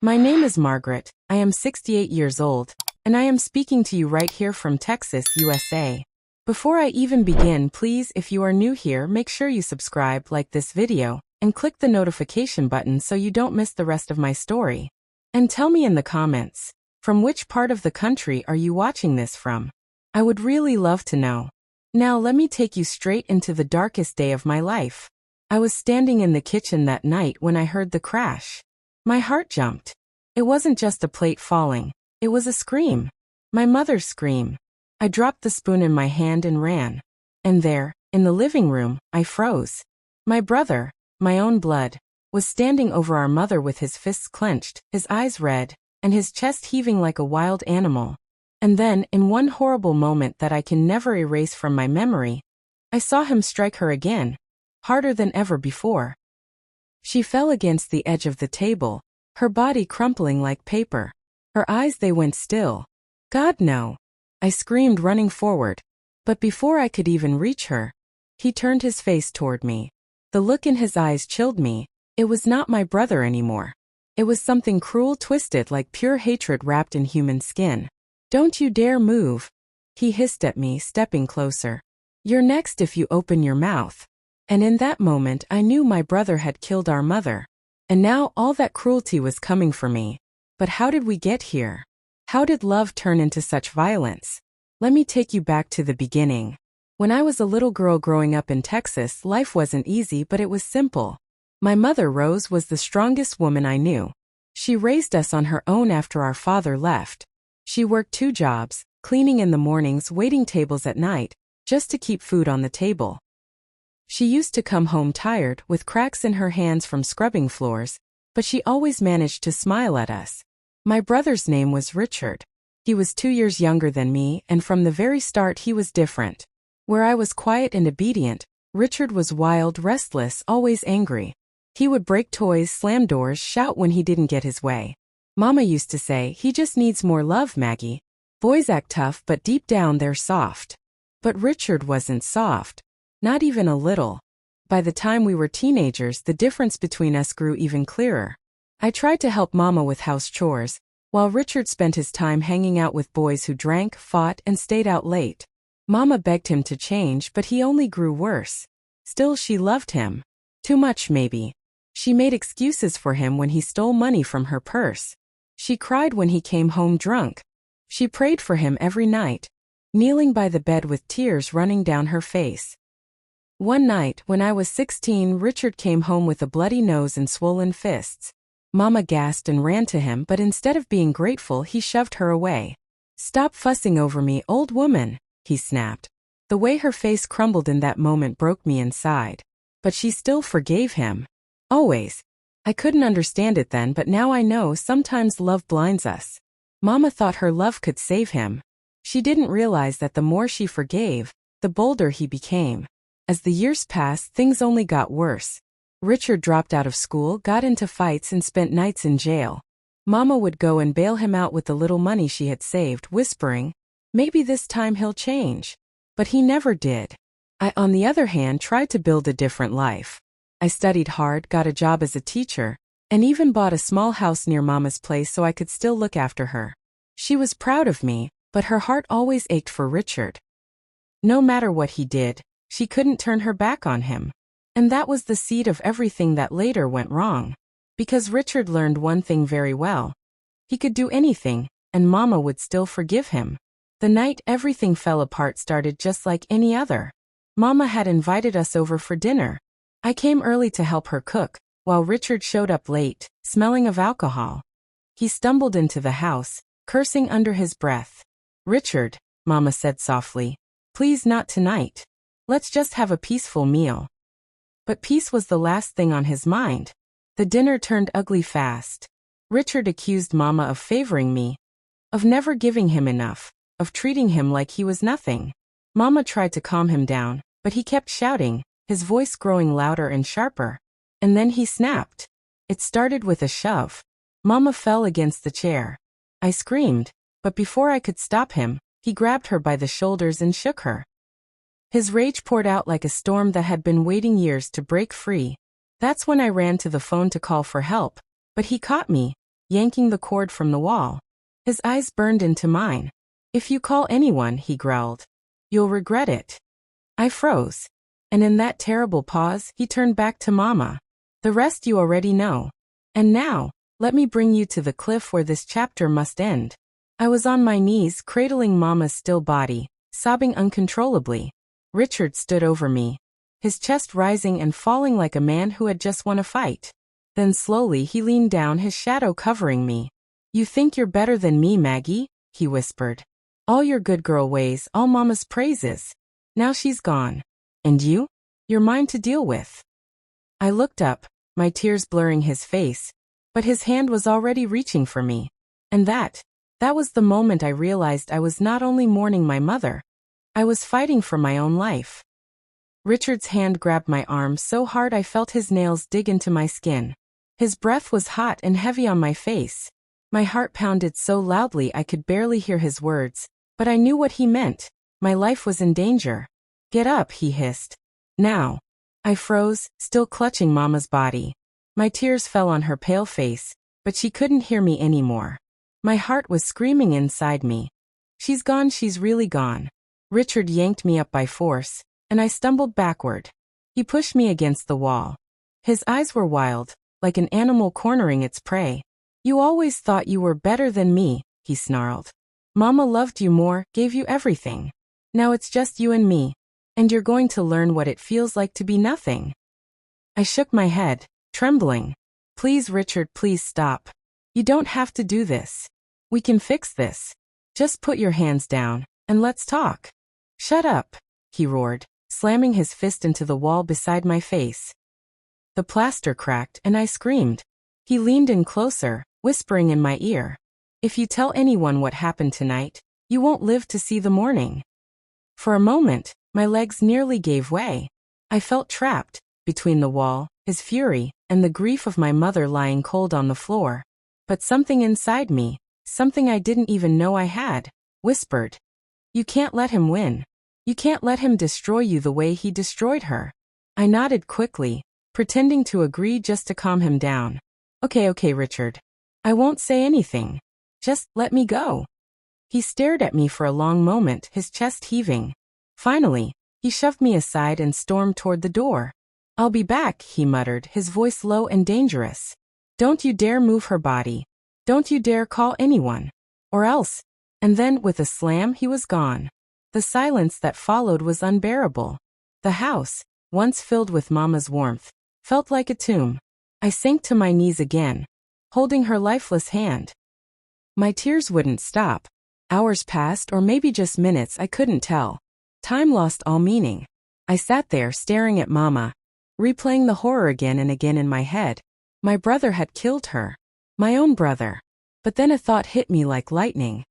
My name is Margaret, I am 68 years old, and I am speaking to you right here from Texas, USA. Before I even begin, please, if you are new here, make sure you subscribe, like this video, and click the notification button so you don't miss the rest of my story. And tell me in the comments, from which part of the country are you watching this from? I would really love to know. Now let me take you straight into the darkest day of my life. I was standing in the kitchen that night when I heard the crash. My heart jumped. It wasn't just a plate falling, it was a scream. My mother's scream. I dropped the spoon in my hand and ran. And there, in the living room, I froze. My brother, my own blood, was standing over our mother with his fists clenched, his eyes red, and his chest heaving like a wild animal. And then, in one horrible moment that I can never erase from my memory, I saw him strike her again, harder than ever before. She fell against the edge of the table, her body crumpling like paper. Her eyes, they went still. God, no! I screamed, running forward. But before I could even reach her, he turned his face toward me. The look in his eyes chilled me. It was not my brother anymore. It was something cruel, twisted like pure hatred wrapped in human skin. "Don't you dare move," he hissed at me, stepping closer. "You're next if you open your mouth." And in that moment I knew my brother had killed our mother. And now all that cruelty was coming for me. But how did we get here? How did love turn into such violence? Let me take you back to the beginning. When I was a little girl growing up in Texas, life wasn't easy, but it was simple. My mother, Rose, was the strongest woman I knew. She raised us on her own after our father left. She worked 2 jobs, cleaning in the mornings, waiting tables at night, just to keep food on the table. She used to come home tired, with cracks in her hands from scrubbing floors, but she always managed to smile at us. My brother's name was Richard. He was 2 years younger than me, and from the very start he was different. Where I was quiet and obedient, Richard was wild, restless, always angry. He would break toys, slam doors, shout when he didn't get his way. Mama used to say, "He just needs more love, Maggie. Boys act tough, but deep down they're soft." But Richard wasn't soft. Not even a little. By the time we were teenagers, the difference between us grew even clearer. I tried to help Mama with house chores, while Richard spent his time hanging out with boys who drank, fought, and stayed out late. Mama begged him to change, but he only grew worse. Still, she loved him. Too much, maybe. She made excuses for him when he stole money from her purse. She cried when he came home drunk. She prayed for him every night, kneeling by the bed with tears running down her face. One night, when I was 16, Richard came home with a bloody nose and swollen fists. Mama gasped and ran to him, but instead of being grateful, he shoved her away. "Stop fussing over me, old woman," he snapped. The way her face crumbled in that moment broke me inside. But she still forgave him. Always. I couldn't understand it then, but now I know sometimes love blinds us. Mama thought her love could save him. She didn't realize that the more she forgave, the bolder he became. As the years passed, things only got worse. Richard dropped out of school, got into fights, and spent nights in jail. Mama would go and bail him out with the little money she had saved, whispering, "Maybe this time he'll change." But he never did. I, on the other hand, tried to build a different life. I studied hard, got a job as a teacher, and even bought a small house near Mama's place so I could still look after her. She was proud of me, but her heart always ached for Richard. No matter what he did, she couldn't turn her back on him. And that was the seed of everything that later went wrong. Because Richard learned one thing very well. He could do anything, and Mama would still forgive him. The night everything fell apart started just like any other. Mama had invited us over for dinner. I came early to help her cook, while Richard showed up late, smelling of alcohol. He stumbled into the house, cursing under his breath. "Richard," Mama said softly, "please not tonight. Let's just have a peaceful meal." But peace was the last thing on his mind. The dinner turned ugly fast. Richard accused Mama of favoring me, of never giving him enough, of treating him like he was nothing. Mama tried to calm him down, but he kept shouting, his voice growing louder and sharper. And then he snapped. It started with a shove. Mama fell against the chair. I screamed, but before I could stop him, he grabbed her by the shoulders and shook her. His rage poured out like a storm that had been waiting years to break free. That's when I ran to the phone to call for help, but he caught me. yanking the cord from the wall. His eyes burned into mine. "If you call anyone," he growled, "you'll regret it." I froze. And in that terrible pause, he turned back to Mama. "The rest you already know. And now, let me bring you to the cliff where this chapter must end." I was on my knees, cradling Mama's still body, sobbing uncontrollably. Richard stood over me, his chest rising and falling like a man who had just won a fight. Then slowly he leaned down, his shadow covering me. "You think you're better than me, Maggie?" he whispered. "All your good girl ways, all Mama's praises. Now she's gone. And you? You're mine to deal with." I looked up, my tears blurring his face, but his hand was already reaching for me. And that was the moment I realized I was not only mourning my mother, I was fighting for my own life. Richard's hand grabbed my arm so hard I felt his nails dig into my skin. His breath was hot and heavy on my face. My heart pounded so loudly I could barely hear his words, but I knew what he meant. My life was in danger. "Get up," he hissed. "Now." I froze, still clutching Mama's body. My tears fell on her pale face, but she couldn't hear me anymore. My heart was screaming inside me. "She's gone, she's really gone." Richard yanked me up by force, and I stumbled backward. He pushed me against the wall. His eyes were wild, like an animal cornering its prey. "You always thought you were better than me," he snarled. "Mama loved you more, gave you everything. Now it's just you and me. And you're going to learn what it feels like to be nothing." I shook my head, trembling. "Please, Richard, please stop. You don't have to do this. We can fix this. Just put your hands down, and let's talk." "Shut up," he roared, slamming his fist into the wall beside my face. The plaster cracked and I screamed. He leaned in closer, whispering in my ear, "If you tell anyone what happened tonight, you won't live to see the morning." For a moment, my legs nearly gave way. I felt trapped, between the wall, his fury, and the grief of my mother lying cold on the floor. But something inside me, something I didn't even know I had, whispered, "You can't let him win. You can't let him destroy you the way he destroyed her." I nodded quickly, pretending to agree just to calm him down. Okay, Richard. I won't say anything. Just let me go." He stared at me for a long moment, his chest heaving. Finally, he shoved me aside and stormed toward the door. "I'll be back," he muttered, his voice low and dangerous. "Don't you dare move her body. Don't you dare call anyone. Or else." And then, with a slam, he was gone. The silence that followed was unbearable. The house, once filled with Mama's warmth, felt like a tomb. I sank to my knees again, holding her lifeless hand. My tears wouldn't stop. Hours passed, or maybe just minutes, I couldn't tell. Time lost all meaning. I sat there staring at Mama, replaying the horror again and again in my head. My brother had killed her. My own brother. But then a thought hit me like lightning.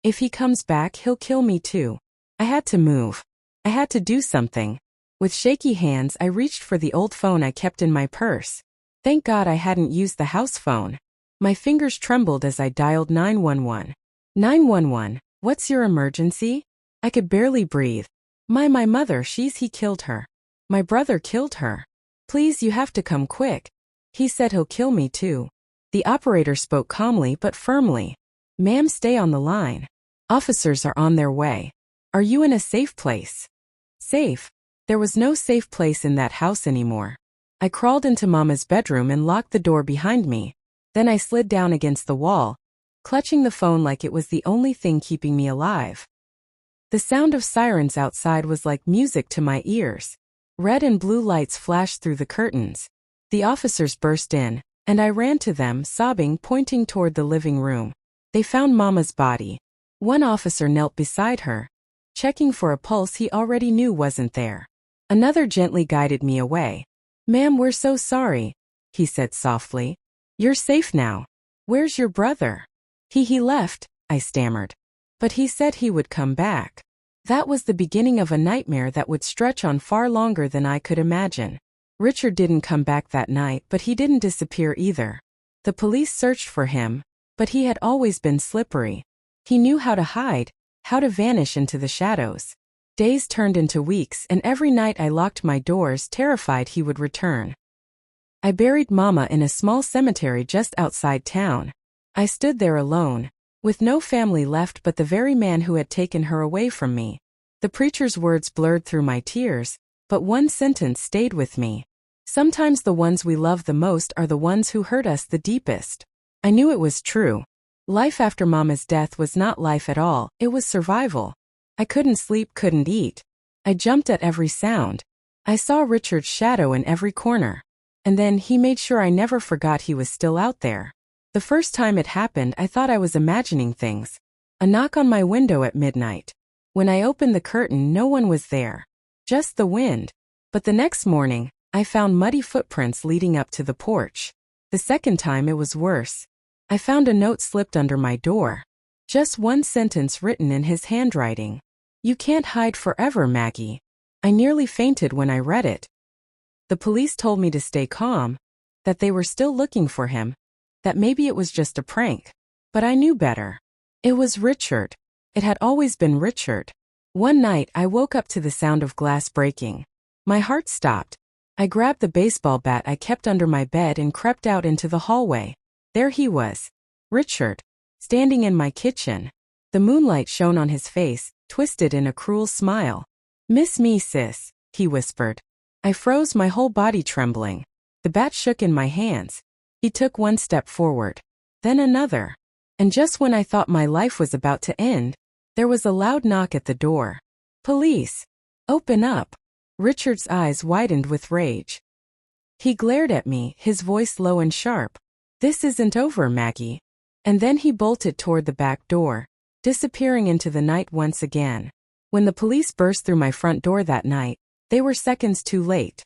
If he comes back, he'll kill me too. I had to move. I had to do something. With shaky hands, I reached for the old phone I kept in my purse. Thank God I hadn't used the house phone. My fingers trembled as I dialed 911. 911, what's your emergency? I could barely breathe. My mother, he killed her. My brother killed her. Please, you have to come quick. He said he'll kill me too. The operator spoke calmly but firmly. Ma'am, stay on the line. Officers are on their way. Are you in a safe place? Safe? There was no safe place in that house anymore. I crawled into Mama's bedroom and locked the door behind me. Then I slid down against the wall, clutching the phone like it was the only thing keeping me alive. The sound of sirens outside was like music to my ears. Red and blue lights flashed through the curtains. The officers burst in, and I ran to them, sobbing, pointing toward the living room. They found Mama's body. One officer knelt beside her, checking for a pulse he already knew wasn't there. Another gently guided me away. Ma'am, we're so sorry, he said softly. You're safe now. Where's your brother? He left, I stammered. But he said he would come back. That was the beginning of a nightmare that would stretch on far longer than I could imagine. Richard didn't come back that night, but he didn't disappear either. The police searched for him, but he had always been slippery. He knew how to hide, how to vanish into the shadows. Days turned into weeks, and every night I locked my doors, terrified he would return. I buried Mama in a small cemetery just outside town. I stood there alone, with no family left but the very man who had taken her away from me. The preacher's words blurred through my tears, but one sentence stayed with me. Sometimes the ones we love the most are the ones who hurt us the deepest. I knew it was true. Life after Mama's death was not life at all, it was survival. I couldn't sleep, couldn't eat. I jumped at every sound. I saw Richard's shadow in every corner. And then he made sure I never forgot he was still out there. The first time it happened, I thought I was imagining things. A knock on my window at midnight. When I opened the curtain, no one was there. Just the wind. But the next morning, I found muddy footprints leading up to the porch. The second time it was worse. I found a note slipped under my door. Just one sentence written in his handwriting. "You can't hide forever, Maggie." I nearly fainted when I read it. The police told me to stay calm, that they were still looking for him, that maybe it was just a prank. But I knew better. It was Richard. It had always been Richard. One night I woke up to the sound of glass breaking. My heart stopped. I grabbed the baseball bat I kept under my bed and crept out into the hallway. There he was. Richard. Standing in my kitchen. The moonlight shone on his face, twisted in a cruel smile. "Miss me, sis," he whispered. I froze, my whole body trembling. The bat shook in my hands. He took one step forward. Then another. And just when I thought my life was about to end, there was a loud knock at the door. "Police! Open up!" Richard's eyes widened with rage. He glared at me, his voice low and sharp. "This isn't over, Maggie." And then he bolted toward the back door, disappearing into the night once again. When the police burst through my front door that night, they were seconds too late.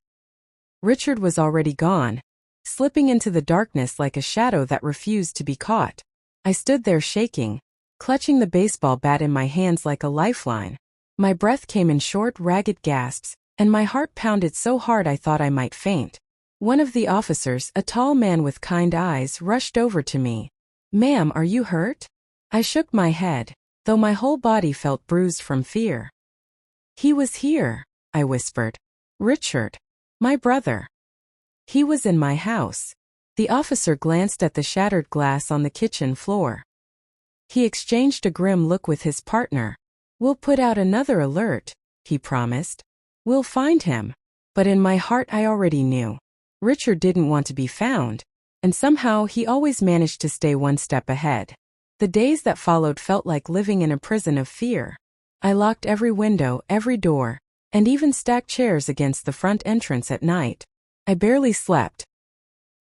Richard was already gone, slipping into the darkness like a shadow that refused to be caught. I stood there shaking, clutching the baseball bat in my hands like a lifeline. My breath came in short, ragged gasps, and my heart pounded so hard I thought I might faint. One of the officers, a tall man with kind eyes, rushed over to me. "Ma'am, are you hurt?" I shook my head, though my whole body felt bruised from fear. "He was here," I whispered. "Richard. My brother. He was in my house." The officer glanced at the shattered glass on the kitchen floor. He exchanged a grim look with his partner. "We'll put out another alert," he promised. "We'll find him." But in my heart I already knew. Richard didn't want to be found, and somehow he always managed to stay one step ahead. The days that followed felt like living in a prison of fear. I locked every window, every door, and even stacked chairs against the front entrance at night. I barely slept.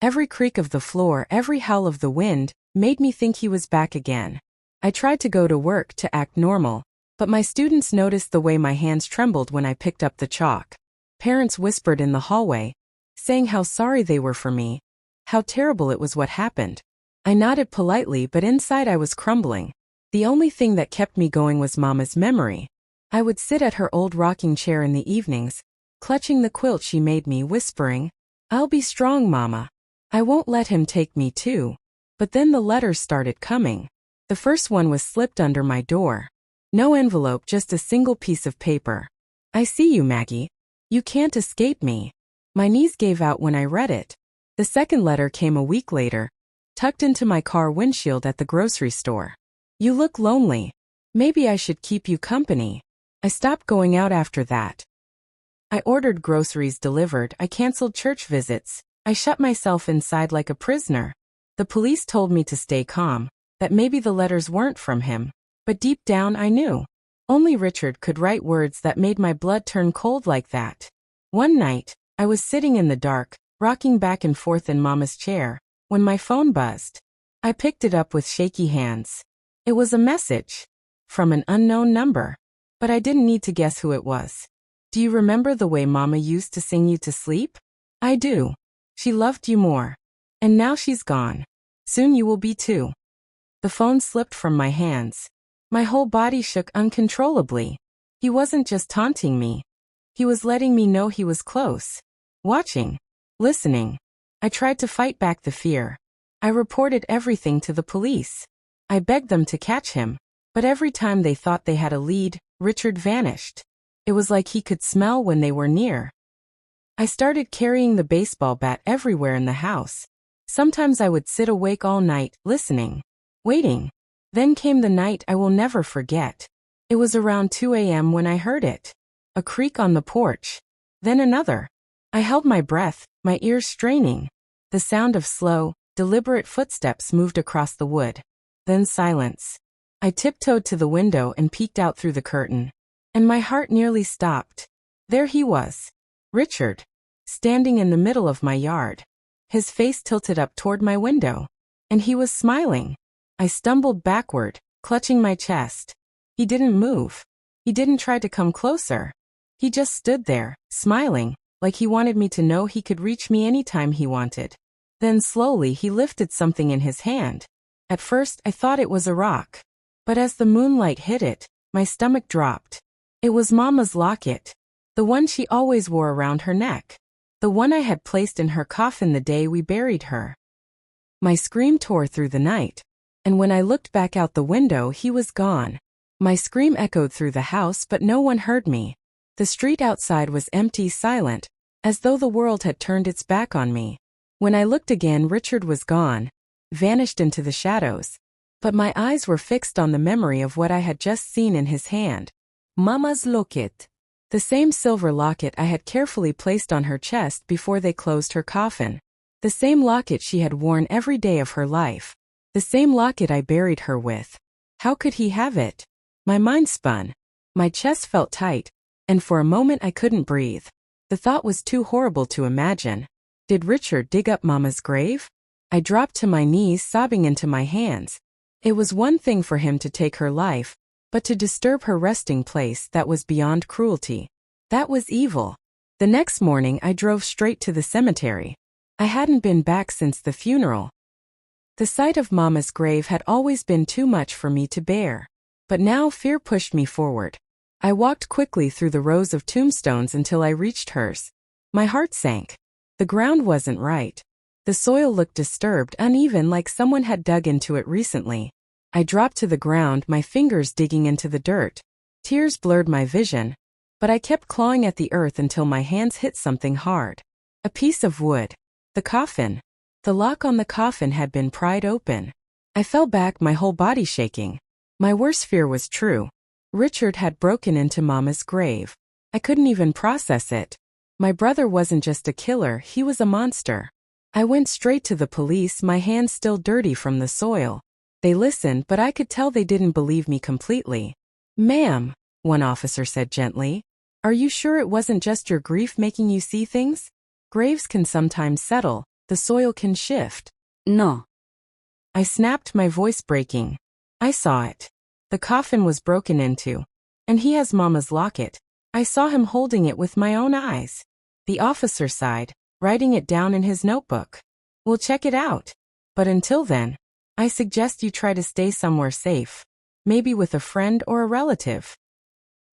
Every creak of the floor, every howl of the wind, made me think he was back again. I tried to go to work to act normal, but my students noticed the way my hands trembled when I picked up the chalk. Parents whispered in the hallway, saying how sorry they were for me, how terrible it was what happened. I nodded politely, but inside I was crumbling. The only thing that kept me going was Mama's memory. I would sit at her old rocking chair in the evenings, clutching the quilt she made me, whispering, "I'll be strong, Mama. I won't let him take me too." But then the letters started coming. The first one was slipped under my door. No envelope, just a single piece of paper. "I see you, Maggie. You can't escape me." My knees gave out when I read it. The second letter came a week later, tucked into my car windshield at the grocery store. "You look lonely. Maybe I should keep you company." I stopped going out after that. I ordered groceries delivered, I canceled church visits, I shut myself inside like a prisoner. The police told me to stay calm, that maybe the letters weren't from him, but deep down I knew. Only Richard could write words that made my blood turn cold like that. One night, I was sitting in the dark, rocking back and forth in Mama's chair, when my phone buzzed. I picked it up with shaky hands. It was a message from an unknown number, but I didn't need to guess who it was. "Do you remember the way Mama used to sing you to sleep?" "I do. She loved you more. And now she's gone. Soon you will be too." The phone slipped from my hands. My whole body shook uncontrollably. He wasn't just taunting me. He was letting me know he was close. Watching. Listening. I tried to fight back the fear. I reported everything to the police. I begged them to catch him. But every time they thought they had a lead, Richard vanished. It was like he could smell when they were near. I started carrying the baseball bat everywhere in the house. Sometimes I would sit awake all night, listening, waiting. Then came the night I will never forget. It was around 2 a.m. when I heard it. A creak on the porch. Then another. I held my breath, my ears straining. The sound of slow, deliberate footsteps moved across the wood. Then silence. I tiptoed to the window and peeked out through the curtain. And my heart nearly stopped. There he was. Richard. Standing in the middle of my yard. His face tilted up toward my window. And he was smiling. I stumbled backward, clutching my chest. He didn't move. He didn't try to come closer. He just stood there, smiling, like he wanted me to know he could reach me anytime he wanted. Then slowly he lifted something in his hand. At first I thought it was a rock. But as the moonlight hit it, my stomach dropped. It was Mama's locket. The one she always wore around her neck. The one I had placed in her coffin the day we buried her. My scream tore through the night. And when I looked back out the window, he was gone. My scream echoed through the house, but no one heard me. The street outside was empty, silent, as though the world had turned its back on me. When I looked again, Richard was gone, vanished into the shadows. But my eyes were fixed on the memory of what I had just seen in his hand. Mama's locket. The same silver locket I had carefully placed on her chest before they closed her coffin. The same locket she had worn every day of her life. The same locket I buried her with. How could he have it? My mind spun. My chest felt tight, and for a moment I couldn't breathe. The thought was too horrible to imagine. Did Richard dig up Mama's grave? I dropped to my knees, sobbing into my hands. It was one thing for him to take her life, but to disturb her resting place, that was beyond cruelty. That was evil. The next morning I drove straight to the cemetery. I hadn't been back since the funeral. The sight of Mama's grave had always been too much for me to bear. But now fear pushed me forward. I walked quickly through the rows of tombstones until I reached hers. My heart sank. The ground wasn't right. The soil looked disturbed, uneven, like someone had dug into it recently. I dropped to the ground, my fingers digging into the dirt. Tears blurred my vision, but I kept clawing at the earth until my hands hit something hard. A piece of wood. The coffin. The lock on the coffin had been pried open. I fell back, my whole body shaking. My worst fear was true. Richard had broken into Mama's grave. I couldn't even process it. My brother wasn't just a killer, he was a monster. I went straight to the police, my hands still dirty from the soil. They listened, but I could tell they didn't believe me completely. "Ma'am," one officer said gently, "are you sure it wasn't just your grief making you see things? Graves can sometimes settle, the soil can shift." "No." I snapped, my voice breaking. "I saw it. The coffin was broken into. And he has Mama's locket. I saw him holding it with my own eyes." The officer sighed, writing it down in his notebook. "We'll check it out. But until then, I suggest you try to stay somewhere safe. Maybe with a friend or a relative."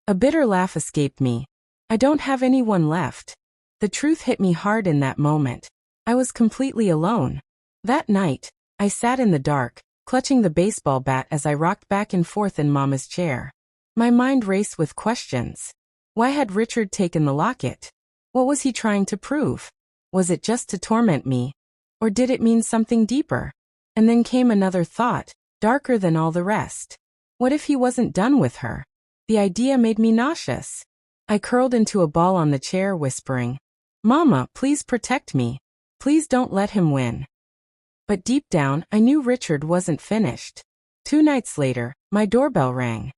A bitter laugh escaped me. I don't have anyone left. The truth hit me hard in that moment. I was completely alone. That night, I sat in the dark, clutching the baseball bat as I rocked back and forth in Mama's chair. My mind raced with questions. Why had Richard taken the locket? What was he trying to prove? Was it just to torment me? Or did it mean something deeper? And then came another thought, darker than all the rest. What if he wasn't done with her? The idea made me nauseous. I curled into a ball on the chair, whispering, "Mama, please protect me. Please don't let him win." But deep down, I knew Richard wasn't finished. 2 nights later, my doorbell rang.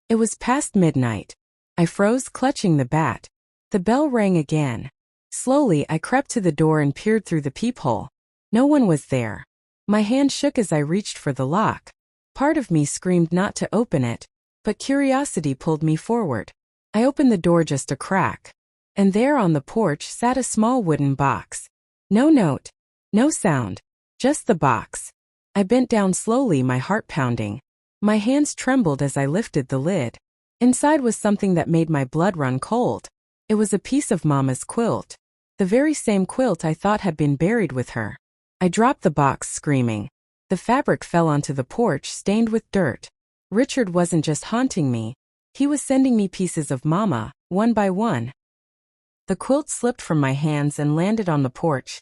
It was past midnight. I froze, clutching the bat. The bell rang again. Slowly, I crept to the door and peered through the peephole. No one was there. My hand shook as I reached for the lock. Part of me screamed not to open it, but curiosity pulled me forward. I opened the door just a crack. And there on the porch sat a small wooden box. No note. No sound. Just the box. I bent down slowly, my heart pounding. My hands trembled as I lifted the lid. Inside was something that made my blood run cold. It was a piece of Mama's quilt. The very same quilt I thought had been buried with her. I dropped the box, screaming. The fabric fell onto the porch, stained with dirt. Richard wasn't just haunting me. He was sending me pieces of Mama, one by one. The quilt slipped from my hands and landed on the porch.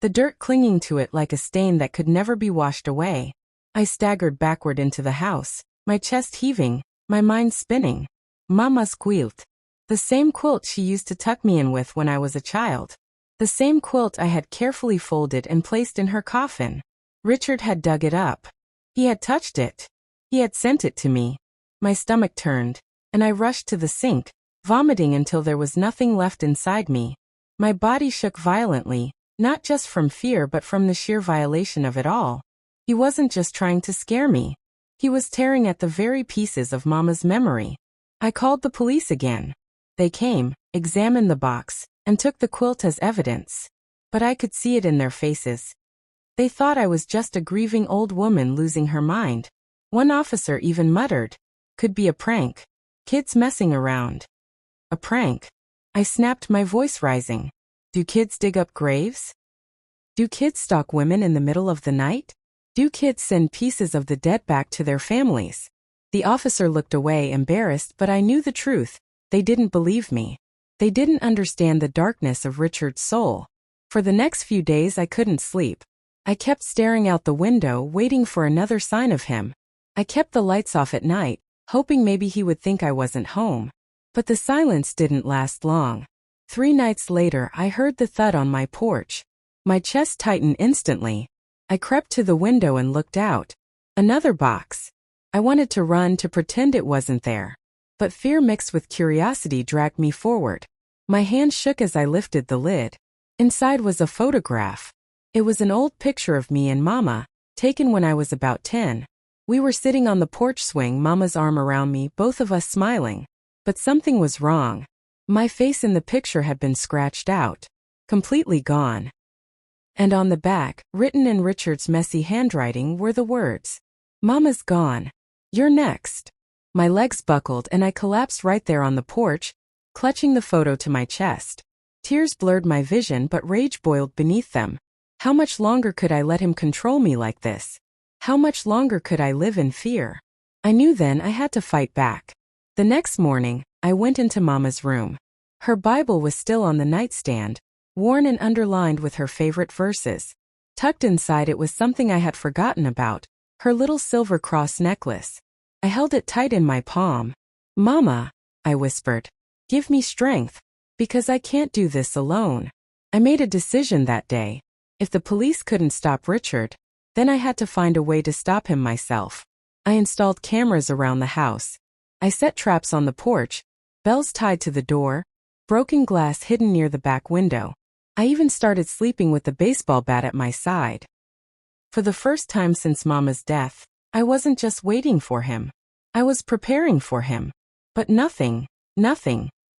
the dirt clinging to it like a stain that could never be washed away. I staggered backward into the house, my chest heaving, my mind spinning. Mama's quilt. The same quilt she used to tuck me in with when I was a child. The same quilt I had carefully folded and placed in her coffin. Richard had dug it up. He had touched it. He had sent it to me. My stomach turned, and I rushed to the sink, vomiting until there was nothing left inside me. My body shook violently, not just from fear but from the sheer violation of it all. He wasn't just trying to scare me. He was tearing at the very pieces of Mama's memory. I called the police again. They came, examined the box, and took the quilt as evidence. But I could see it in their faces. They thought I was just a grieving old woman losing her mind. One officer even muttered, "Could be a prank. Kids messing around." A prank? I snapped, my voice rising. Do kids dig up graves? Do kids stalk women in the middle of the night? Do kids send pieces of the dead back to their families? The officer looked away, embarrassed, but I knew the truth. They didn't believe me. They didn't understand the darkness of Richard's soul. For the next few days I couldn't sleep. I kept staring out the window, waiting for another sign of him. I kept the lights off at night, hoping maybe he would think I wasn't home. But the silence didn't last long. 3 nights later I heard the thud on my porch. My chest tightened instantly. I crept to the window and looked out. Another box. I wanted to run, to pretend it wasn't there. But fear mixed with curiosity dragged me forward. My hand shook as I lifted the lid. Inside was a photograph. It was an old picture of me and Mama, taken when I was about 10. We were sitting on the porch swing, Mama's arm around me, both of us smiling. But something was wrong. My face in the picture had been scratched out. Completely gone. And on the back, written in Richard's messy handwriting, were the words, "Mama's gone. You're next." My legs buckled and I collapsed right there on the porch, clutching the photo to my chest. Tears blurred my vision, but rage boiled beneath them. How much longer could I let him control me like this? How much longer could I live in fear? I knew then I had to fight back. The next morning, I went into Mama's room. Her Bible was still on the nightstand, worn and underlined with her favorite verses. Tucked inside it was something I had forgotten about, her little silver cross necklace. I held it tight in my palm. "Mama," I whispered, "give me strength, because I can't do this alone." I made a decision that day. If the police couldn't stop Richard, then I had to find a way to stop him myself. I installed cameras around the house. I set traps on the porch, bells tied to the door, broken glass hidden near the back window. I even started sleeping with the baseball bat at my side. For the first time since Mama's death, I wasn't just waiting for him. I was preparing for him. But nothing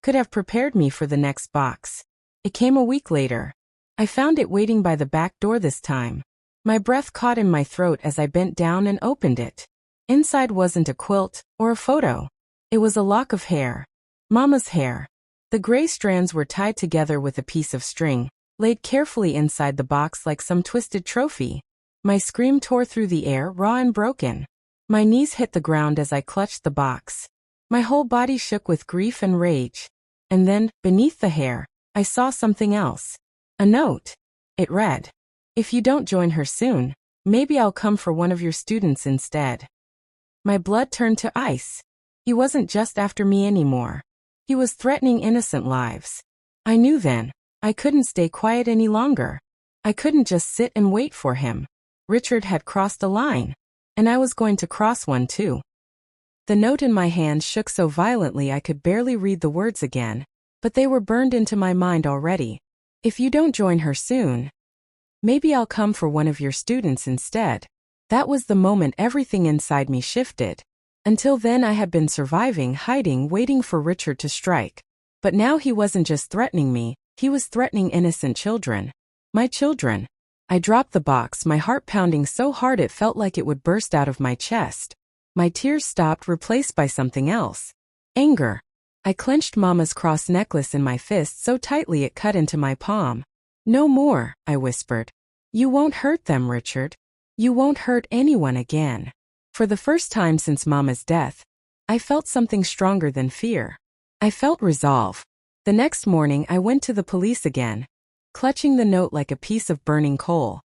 could have prepared me for the next box. It came a week later. I found it waiting by the back door this time. My breath caught in my throat as I bent down and opened it. Inside wasn't a quilt or a photo. It was a lock of hair. Mama's hair. The gray strands were tied together with a piece of string, laid carefully inside the box like some twisted trophy. My scream tore through the air, raw and broken. My knees hit the ground as I clutched the box. My whole body shook with grief and rage. And then, beneath the hair, I saw something else. A note. It read, "If you don't join her soon, maybe I'll come for one of your students instead." My blood turned to ice. He wasn't just after me anymore. He was threatening innocent lives. I knew then, I couldn't stay quiet any longer. I couldn't just sit and wait for him. Richard had crossed a line, and I was going to cross one too. The note in my hand shook so violently I could barely read the words again, but they were burned into my mind already. "If you don't join her soon, maybe I'll come for one of your students instead." That was the moment everything inside me shifted. Until then I had been surviving, hiding, waiting for Richard to strike. But now he wasn't just threatening me, he was threatening innocent children. My children. I dropped the box, my heart pounding so hard it felt like it would burst out of my chest. My tears stopped, replaced by something else. Anger. I clenched Mama's cross necklace in my fist so tightly it cut into my palm. "No more," I whispered. "You won't hurt them, Richard. You won't hurt anyone again." For the first time since Mama's death, I felt something stronger than fear. I felt resolve. The next morning I went to the police again. clutching the note like a piece of burning coal.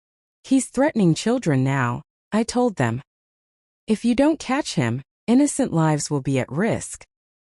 "He's threatening children now," I told them. "If you don't catch him, innocent lives will be at risk."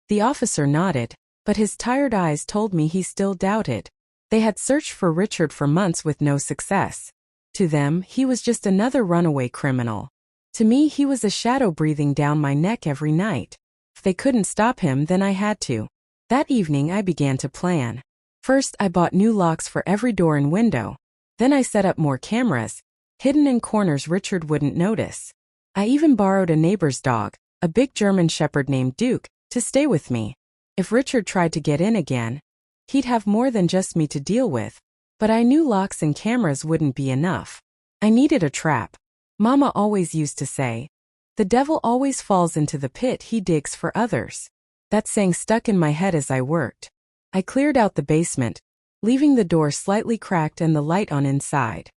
The officer nodded, but his tired eyes told me he still doubted. They had searched for Richard for months with no success. To them, he was just another runaway criminal. To me, he was a shadow breathing down my neck every night. If they couldn't stop him, then I had to. That evening, I began to plan. First, I bought new locks for every door and window. Then I set up more cameras, hidden in corners Richard wouldn't notice. I even borrowed a neighbor's dog, a big German shepherd named Duke, to stay with me. If Richard tried to get in again, he'd have more than just me to deal with. But I knew locks and cameras wouldn't be enough. I needed a trap. Mama always used to say, "The devil always falls into the pit he digs for others." That saying stuck in my head as I worked. I cleared out the basement, leaving the door slightly cracked and the light on inside.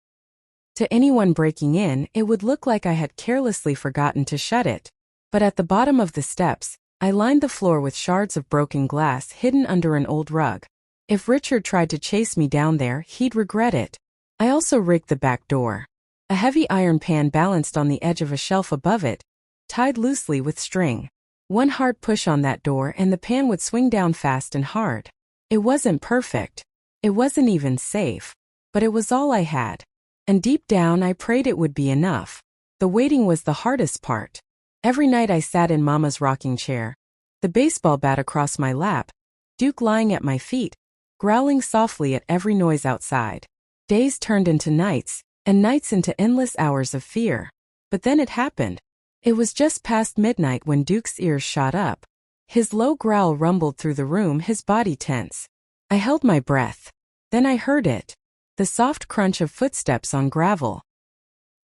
To anyone breaking in, it would look like I had carelessly forgotten to shut it. But at the bottom of the steps, I lined the floor with shards of broken glass hidden under an old rug. If Richard tried to chase me down there, he'd regret it. I also rigged the back door. A heavy iron pan balanced on the edge of a shelf above it, tied loosely with string. One hard push on that door and the pan would swing down fast and hard. It wasn't perfect. It wasn't even safe. But it was all I had. And deep down I prayed it would be enough. The waiting was the hardest part. Every night I sat in Mama's rocking chair, the baseball bat across my lap, Duke lying at my feet, growling softly at every noise outside. Days turned into nights, and nights into endless hours of fear. But then it happened. It was just past midnight when Duke's ears shot up. His low growl rumbled through the room, his body tense. I held my breath. Then I heard it. The soft crunch of footsteps on gravel.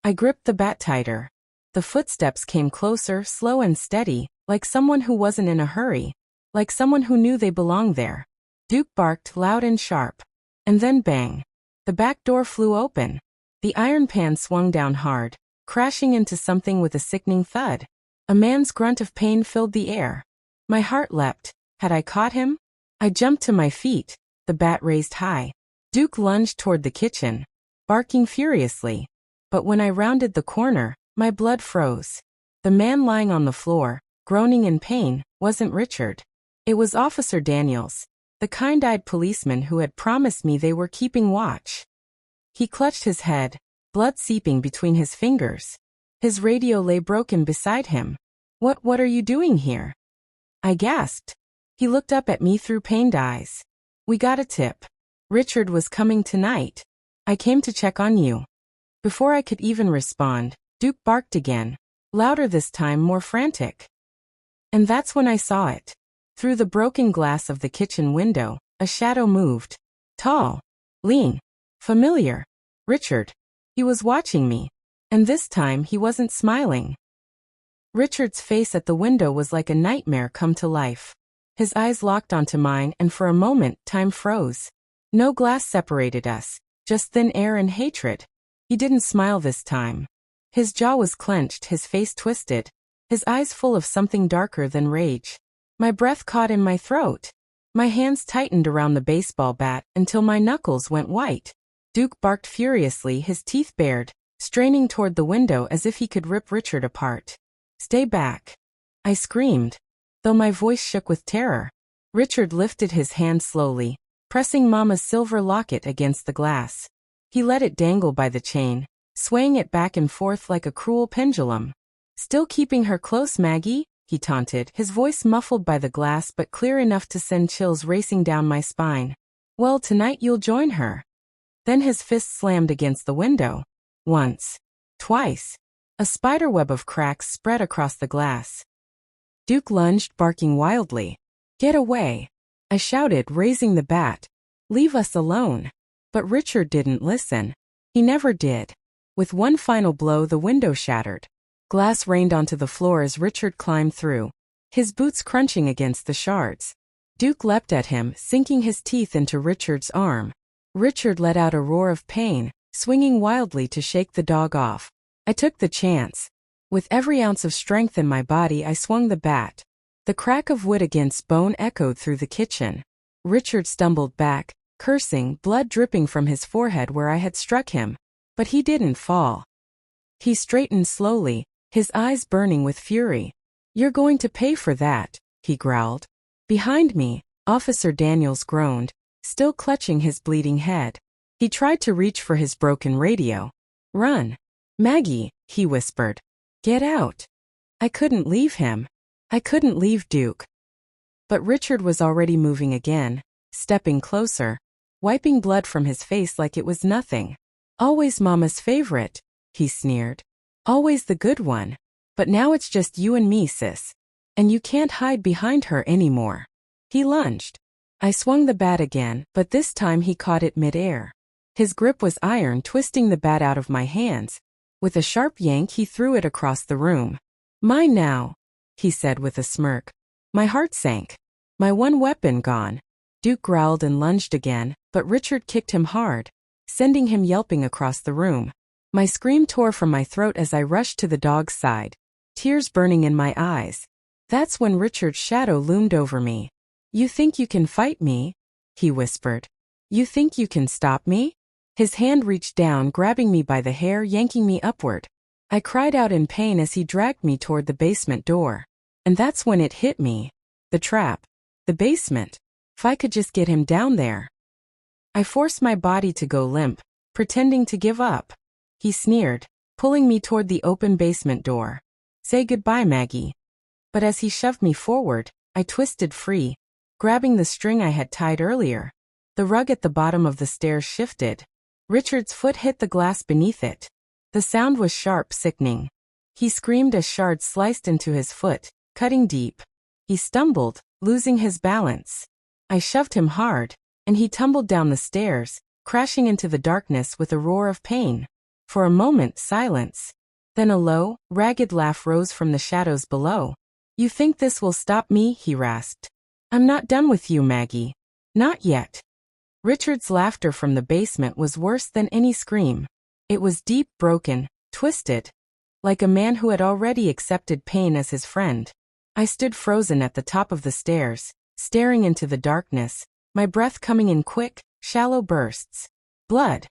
I gripped the bat tighter. The footsteps came closer, slow and steady, like someone who wasn't in a hurry, like someone who knew they belonged there. Duke barked loud and sharp. And then bang. The back door flew open. The iron pan swung down hard, crashing into something with a sickening thud. A man's grunt of pain filled the air. My heart leapt. Had I caught him? I jumped to my feet, the bat raised high. Duke lunged toward the kitchen, barking furiously. But when I rounded the corner, my blood froze. The man lying on the floor, groaning in pain, wasn't Richard. It was Officer Daniels, the kind-eyed policeman who had promised me they were keeping watch. He clutched his head, blood seeping between his fingers. His radio lay broken beside him. What are you doing here?" I gasped. He looked up at me through pained eyes. "We got a tip. Richard was coming tonight. I came to check on you." Before I could even respond, Duke barked again, louder this time, more frantic. And that's when I saw it. Through the broken glass of the kitchen window, a shadow moved. Tall, lean, familiar. Richard. He was watching me. And this time he wasn't smiling. Richard's face at the window was like a nightmare come to life. His eyes locked onto mine, and for a moment, time froze. No glass separated us, just thin air and hatred. He didn't smile this time. His jaw was clenched, his face twisted, his eyes full of something darker than rage. My breath caught in my throat. My hands tightened around the baseball bat until my knuckles went white. Duke barked furiously, his teeth bared, straining toward the window as if he could rip Richard apart. "Stay back," I screamed, though my voice shook with terror. Richard lifted his hand slowly, pressing Mama's silver locket against the glass. He let it dangle by the chain, swaying it back and forth like a cruel pendulum. "Still keeping her close, Maggie?" he taunted, his voice muffled by the glass but clear enough to send chills racing down my spine. "Well, tonight you'll join her." Then his fist slammed against the window. Once. Twice. A spiderweb of cracks spread across the glass. Duke lunged, barking wildly. "Get away!" I shouted, raising the bat. "Leave us alone." But Richard didn't listen. He never did. With one final blow, the window shattered. Glass rained onto the floor as Richard climbed through, his boots crunching against the shards. Duke leapt at him, sinking his teeth into Richard's arm. Richard let out a roar of pain, swinging wildly to shake the dog off. I took the chance. With every ounce of strength in my body, I swung the bat. The crack of wood against bone echoed through the kitchen. Richard stumbled back, cursing, blood dripping from his forehead where I had struck him. But he didn't fall. He straightened slowly, his eyes burning with fury. "You're going to pay for that," he growled. Behind me, Officer Daniels groaned, still clutching his bleeding head. He tried to reach for his broken radio. "Run. Maggie," he whispered. "Get out." I couldn't leave him. I couldn't leave Duke. But Richard was already moving again, stepping closer, wiping blood from his face like it was nothing. "Always Mama's favorite," he sneered. "Always the good one. But now it's just you and me, sis. And you can't hide behind her anymore." He lunged. I swung the bat again, but this time he caught it mid-air. His grip was iron, twisting the bat out of my hands. With a sharp yank, he threw it across the room. "Mine now," he said with a smirk. My heart sank. My one weapon gone. Duke growled and lunged again, but Richard kicked him hard, sending him yelping across the room. My scream tore from my throat as I rushed to the dog's side, tears burning in my eyes. That's when Richard's shadow loomed over me. "You think you can fight me?" he whispered. "You think you can stop me?" His hand reached down, grabbing me by the hair, yanking me upward. I cried out in pain as he dragged me toward the basement door. And that's when it hit me. The trap. The basement. If I could just get him down there. I forced my body to go limp, pretending to give up. He sneered, pulling me toward the open basement door. "Say goodbye, Maggie." But as he shoved me forward, I twisted free, grabbing the string I had tied earlier. The rug at the bottom of the stairs shifted. Richard's foot hit the glass beneath it. The sound was sharp, sickening. He screamed as shards sliced into his foot, cutting deep. He stumbled, losing his balance. I shoved him hard, and he tumbled down the stairs, crashing into the darkness with a roar of pain. For a moment, silence. Then a low, ragged laugh rose from the shadows below. "You think this will stop me?" he rasped. "I'm not done with you, Maggie. Not yet." Richard's laughter from the basement was worse than any scream. It was deep, broken, twisted, like a man who had already accepted pain as his friend. I stood frozen at the top of the stairs, staring into the darkness, my breath coming in quick, shallow bursts. Blood.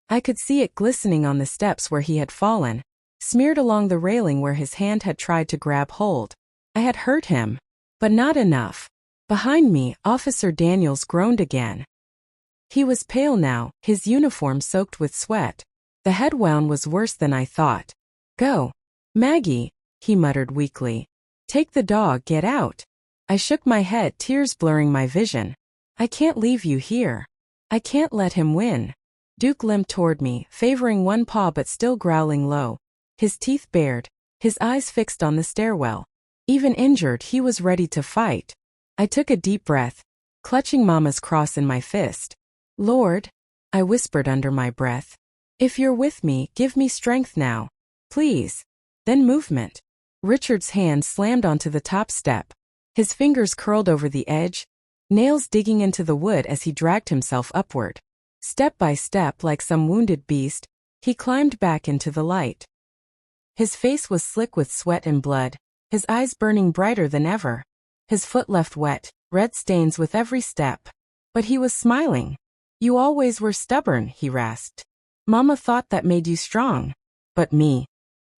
I could see it glistening on the steps where he had fallen, smeared along the railing where his hand had tried to grab hold. I had hurt him, but not enough. Behind me, Officer Daniels groaned again. He was pale now, his uniform soaked with sweat. The head wound was worse than I thought. "Go. Maggie," he muttered weakly. "Take the dog, get out." I shook my head, tears blurring my vision. "I can't leave you here. I can't let him win." Duke limped toward me, favoring one paw but still growling low. His teeth bared, his eyes fixed on the stairwell. Even injured, he was ready to fight. I took a deep breath, clutching Mama's cross in my fist. "Lord," I whispered under my breath. "If you're with me, give me strength now. Please." Then movement. Richard's hand slammed onto the top step. His fingers curled over the edge, nails digging into the wood as he dragged himself upward. Step by step, like some wounded beast, he climbed back into the light. His face was slick with sweat and blood, his eyes burning brighter than ever. His foot left wet, red stains with every step. But he was smiling. "You always were stubborn," he rasped. "Mama thought that made you strong. But me."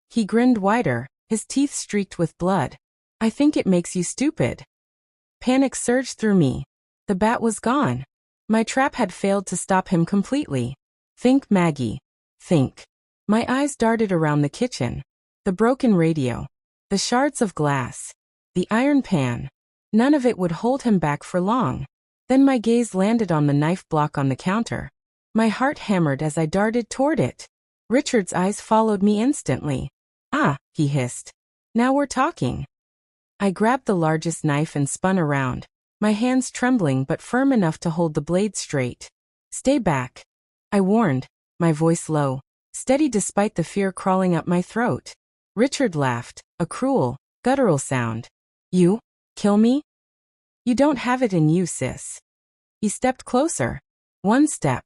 He grinned wider, his teeth streaked with blood. "I think it makes you stupid." Panic surged through me. The bat was gone. My trap had failed to stop him completely. Think, Maggie. Think. My eyes darted around the kitchen. The broken radio. The shards of glass. The iron pan. None of it would hold him back for long. Then my gaze landed on the knife block on the counter. My heart hammered as I darted toward it. Richard's eyes followed me instantly. "Ah," he hissed. "Now we're talking." I grabbed the largest knife and spun around, my hands trembling but firm enough to hold the blade straight. "Stay back," I warned, my voice low, steady despite the fear crawling up my throat. Richard laughed, a cruel, guttural sound. "You? Kill me? You don't have it in you, sis." He stepped closer. One step.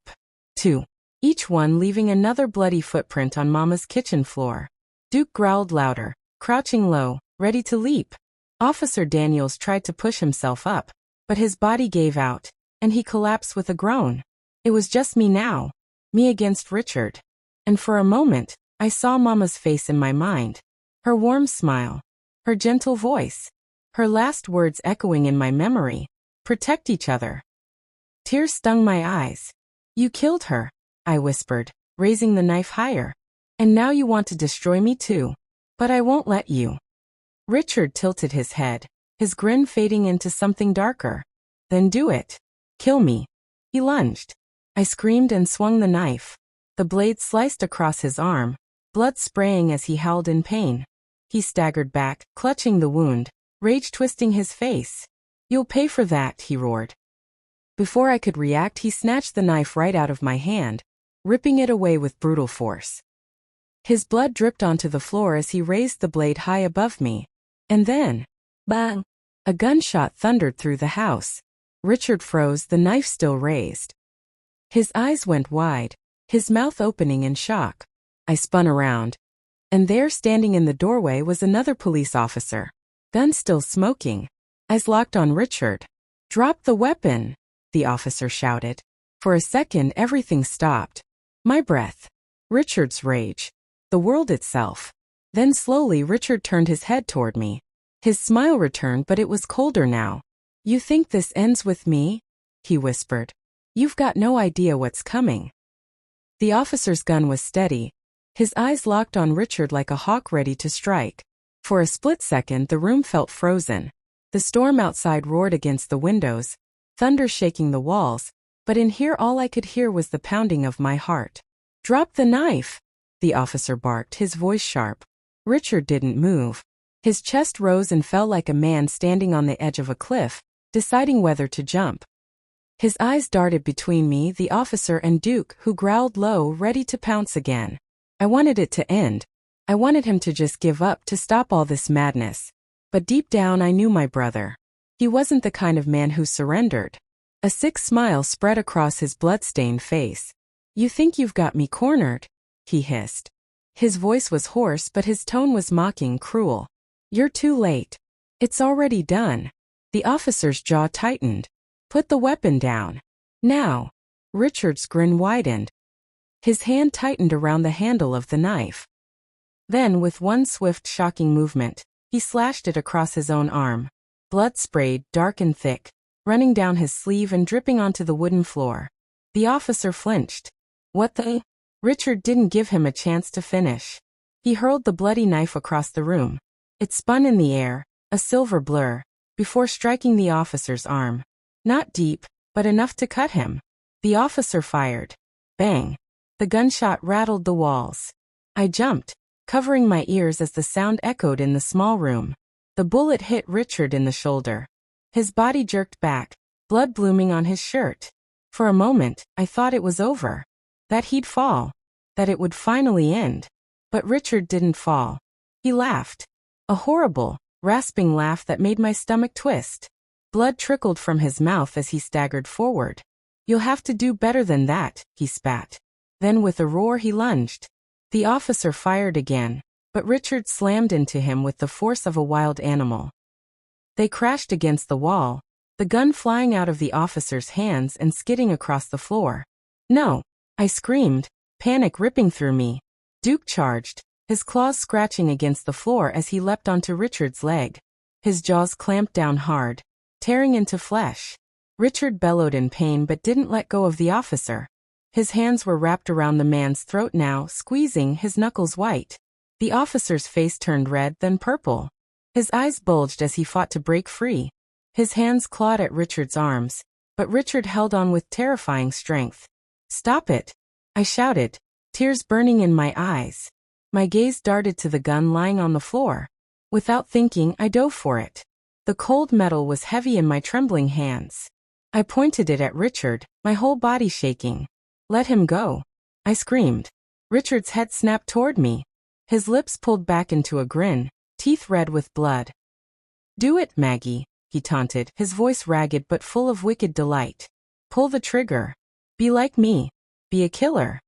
Two. Each one leaving another bloody footprint on Mama's kitchen floor. Duke growled louder, crouching low, ready to leap. Officer Daniels tried to push himself up, but his body gave out, and he collapsed with a groan. It was just me now. Me against Richard. And for a moment, I saw Mama's face in my mind. Her warm smile. Her gentle voice. Her last words echoing in my memory. Protect each other. Tears stung my eyes. You killed her, I whispered, raising the knife higher. And now you want to destroy me too. But I won't let you. Richard tilted his head, his grin fading into something darker. Then do it. Kill me. He lunged. I screamed and swung the knife. The blade sliced across his arm, blood spraying as he howled in pain. He staggered back, clutching the wound, rage twisting his face. You'll pay for that, he roared. Before I could react, he snatched the knife right out of my hand, ripping it away with brutal force. His blood dripped onto the floor as he raised the blade high above me. And then, bang! A gunshot thundered through the house. Richard froze, the knife still raised. His eyes went wide, his mouth opening in shock. I spun around. And there, standing in the doorway, was another police officer. Gun still smoking. Eyes locked on Richard. Drop the weapon, the officer shouted. For a second, everything stopped. My breath. Richard's rage. The world itself. Then slowly Richard turned his head toward me. His smile returned, but it was colder now. You think this ends with me? He whispered. You've got no idea what's coming. The officer's gun was steady. His eyes locked on Richard like a hawk ready to strike. For a split second, the room felt frozen. The storm outside roared against the windows, thunder shaking the walls, but in here all I could hear was the pounding of my heart. Drop the knife, the officer barked, his voice sharp. Richard didn't move. His chest rose and fell like a man standing on the edge of a cliff, deciding whether to jump. His eyes darted between me, the officer, and Duke, who growled low, ready to pounce again. I wanted it to end. I wanted him to just give up, to stop all this madness. But deep down I knew my brother. He wasn't the kind of man who surrendered. A sick smile spread across his blood-stained face. You think you've got me cornered? He hissed. His voice was hoarse, but his tone was mocking, cruel. You're too late. It's already done. The officer's jaw tightened. Put the weapon down. Now. Richard's grin widened. His hand tightened around the handle of the knife. Then, with one swift, shocking movement, he slashed it across his own arm. Blood sprayed, dark and thick, running down his sleeve and dripping onto the wooden floor. The officer flinched. What the? Richard didn't give him a chance to finish. He hurled the bloody knife across the room. It spun in the air, a silver blur, before striking the officer's arm. Not deep, but enough to cut him. The officer fired. Bang! The gunshot rattled the walls. I jumped, covering my ears as the sound echoed in the small room. The bullet hit Richard in the shoulder. His body jerked back, blood blooming on his shirt. For a moment, I thought it was over. That he'd fall. That it would finally end. But Richard didn't fall. He laughed. A horrible, rasping laugh that made my stomach twist. Blood trickled from his mouth as he staggered forward. You'll have to do better than that, he spat. Then with a roar he lunged. The officer fired again, but Richard slammed into him with the force of a wild animal. They crashed against the wall, the gun flying out of the officer's hands and skidding across the floor. No, I screamed, panic ripping through me. Duke charged, his claws scratching against the floor as he leapt onto Richard's leg. His jaws clamped down hard, tearing into flesh. Richard bellowed in pain but didn't let go of the officer. His hands were wrapped around the man's throat now, squeezing, his knuckles white. The officer's face turned red, then purple. His eyes bulged as he fought to break free. His hands clawed at Richard's arms, but Richard held on with terrifying strength. Stop it! I shouted, tears burning in my eyes. My gaze darted to the gun lying on the floor. Without thinking, I dove for it. The cold metal was heavy in my trembling hands. I pointed it at Richard, my whole body shaking. Let him go, I screamed. Richard's head snapped toward me. His lips pulled back into a grin, teeth red with blood. Do it, Maggie, he taunted, his voice ragged but full of wicked delight. Pull the trigger. Be like me. Be a killer.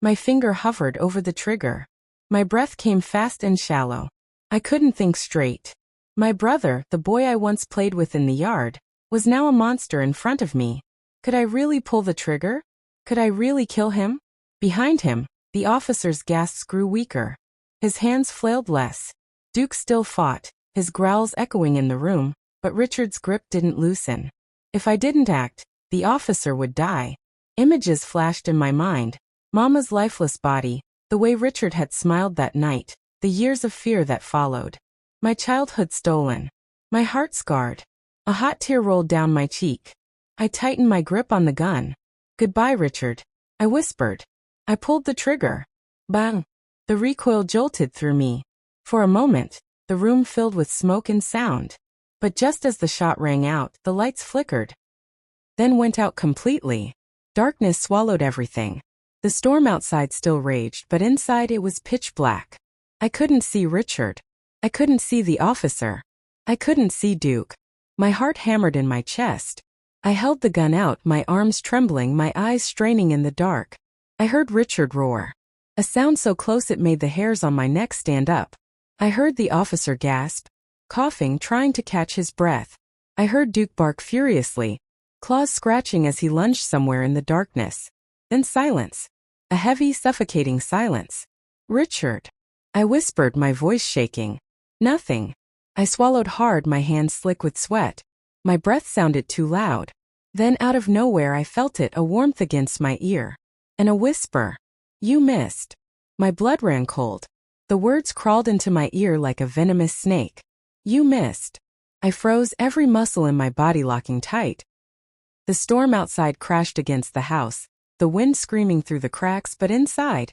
My finger hovered over the trigger. My breath came fast and shallow. I couldn't think straight. My brother, the boy I once played with in the yard, was now a monster in front of me, Could I really pull the trigger? Could I really kill him? Behind him, the officer's gasps grew weaker. His hands flailed less. Duke still fought, his growls echoing in the room, but Richard's grip didn't loosen. If I didn't act, the officer would die. Images flashed in my mind. Mama's lifeless body, the way Richard had smiled that night, the years of fear that followed. My childhood stolen. My heart scarred. A hot tear rolled down my cheek. I tightened my grip on the gun. Goodbye, Richard, I whispered. I pulled the trigger. Bang! The recoil jolted through me. For a moment, the room filled with smoke and sound. But just as the shot rang out, the lights flickered. Then went out completely. Darkness swallowed everything. The storm outside still raged, but inside it was pitch black. I couldn't see Richard. I couldn't see the officer. I couldn't see Duke. My heart hammered in my chest. I held the gun out, my arms trembling, my eyes straining in the dark. I heard Richard roar. A sound so close it made the hairs on my neck stand up. I heard the officer gasp, coughing, trying to catch his breath. I heard Duke bark furiously, claws scratching as he lunged somewhere in the darkness. Then silence. A heavy, suffocating silence. Richard. I whispered, my voice shaking. Nothing. I swallowed hard, my hands slick with sweat. My breath sounded too loud. Then out of nowhere I felt it, a warmth against my ear. And a whisper. You missed. My blood ran cold. The words crawled into my ear like a venomous snake. You missed. I froze, every muscle in my body locking tight. The storm outside crashed against the house, the wind screaming through the cracks, but inside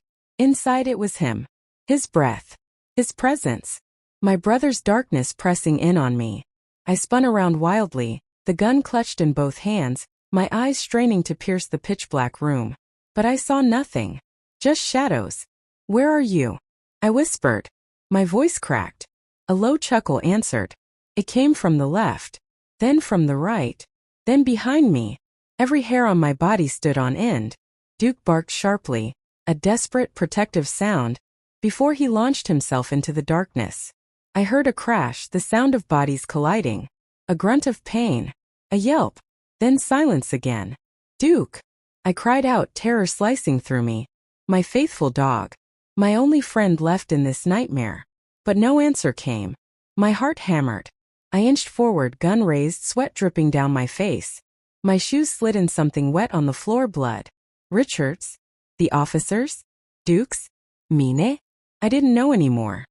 it was him. His breath. His presence. My brother's darkness pressing in on me. I spun around wildly, the gun clutched in both hands, my eyes straining to pierce the pitch-black room. But I saw nothing. Just shadows. Where are you? I whispered. My voice cracked. A low chuckle answered. It came from the left, then from the right, then behind me. Every hair on my body stood on end. Duke barked sharply, a desperate, protective sound, before he launched himself into the darkness. I heard a crash, the sound of bodies colliding, a grunt of pain, a yelp, then silence again. Duke! I cried out, terror slicing through me. My faithful dog. My only friend left in this nightmare. But no answer came. My heart hammered. I inched forward, gun raised, sweat dripping down my face. My shoes slid in something wet on the floor, blood. Richard's? The officer's? Duke's? Mine? I didn't know anymore.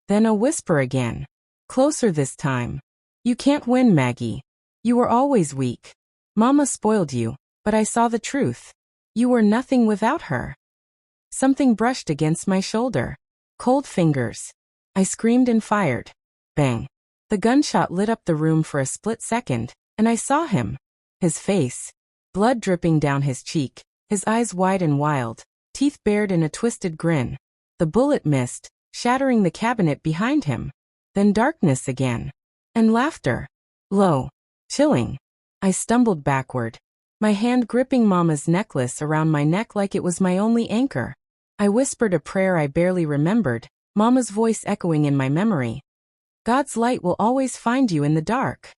Then a whisper again. Closer this time. You can't win, Maggie. You were always weak. Mama spoiled you, but I saw the truth. You were nothing without her. Something brushed against my shoulder. Cold fingers. I screamed and fired. Bang. The gunshot lit up the room for a split second, and I saw him. His face. Blood dripping down his cheek, his eyes wide and wild, teeth bared in a twisted grin. The bullet missed, shattering the cabinet behind him. Then darkness again. And laughter. Low. Chilling. I stumbled backward, my hand gripping Mama's necklace around my neck like it was my only anchor. I whispered a prayer I barely remembered, Mama's voice echoing in my memory. God's light will always find you in the dark.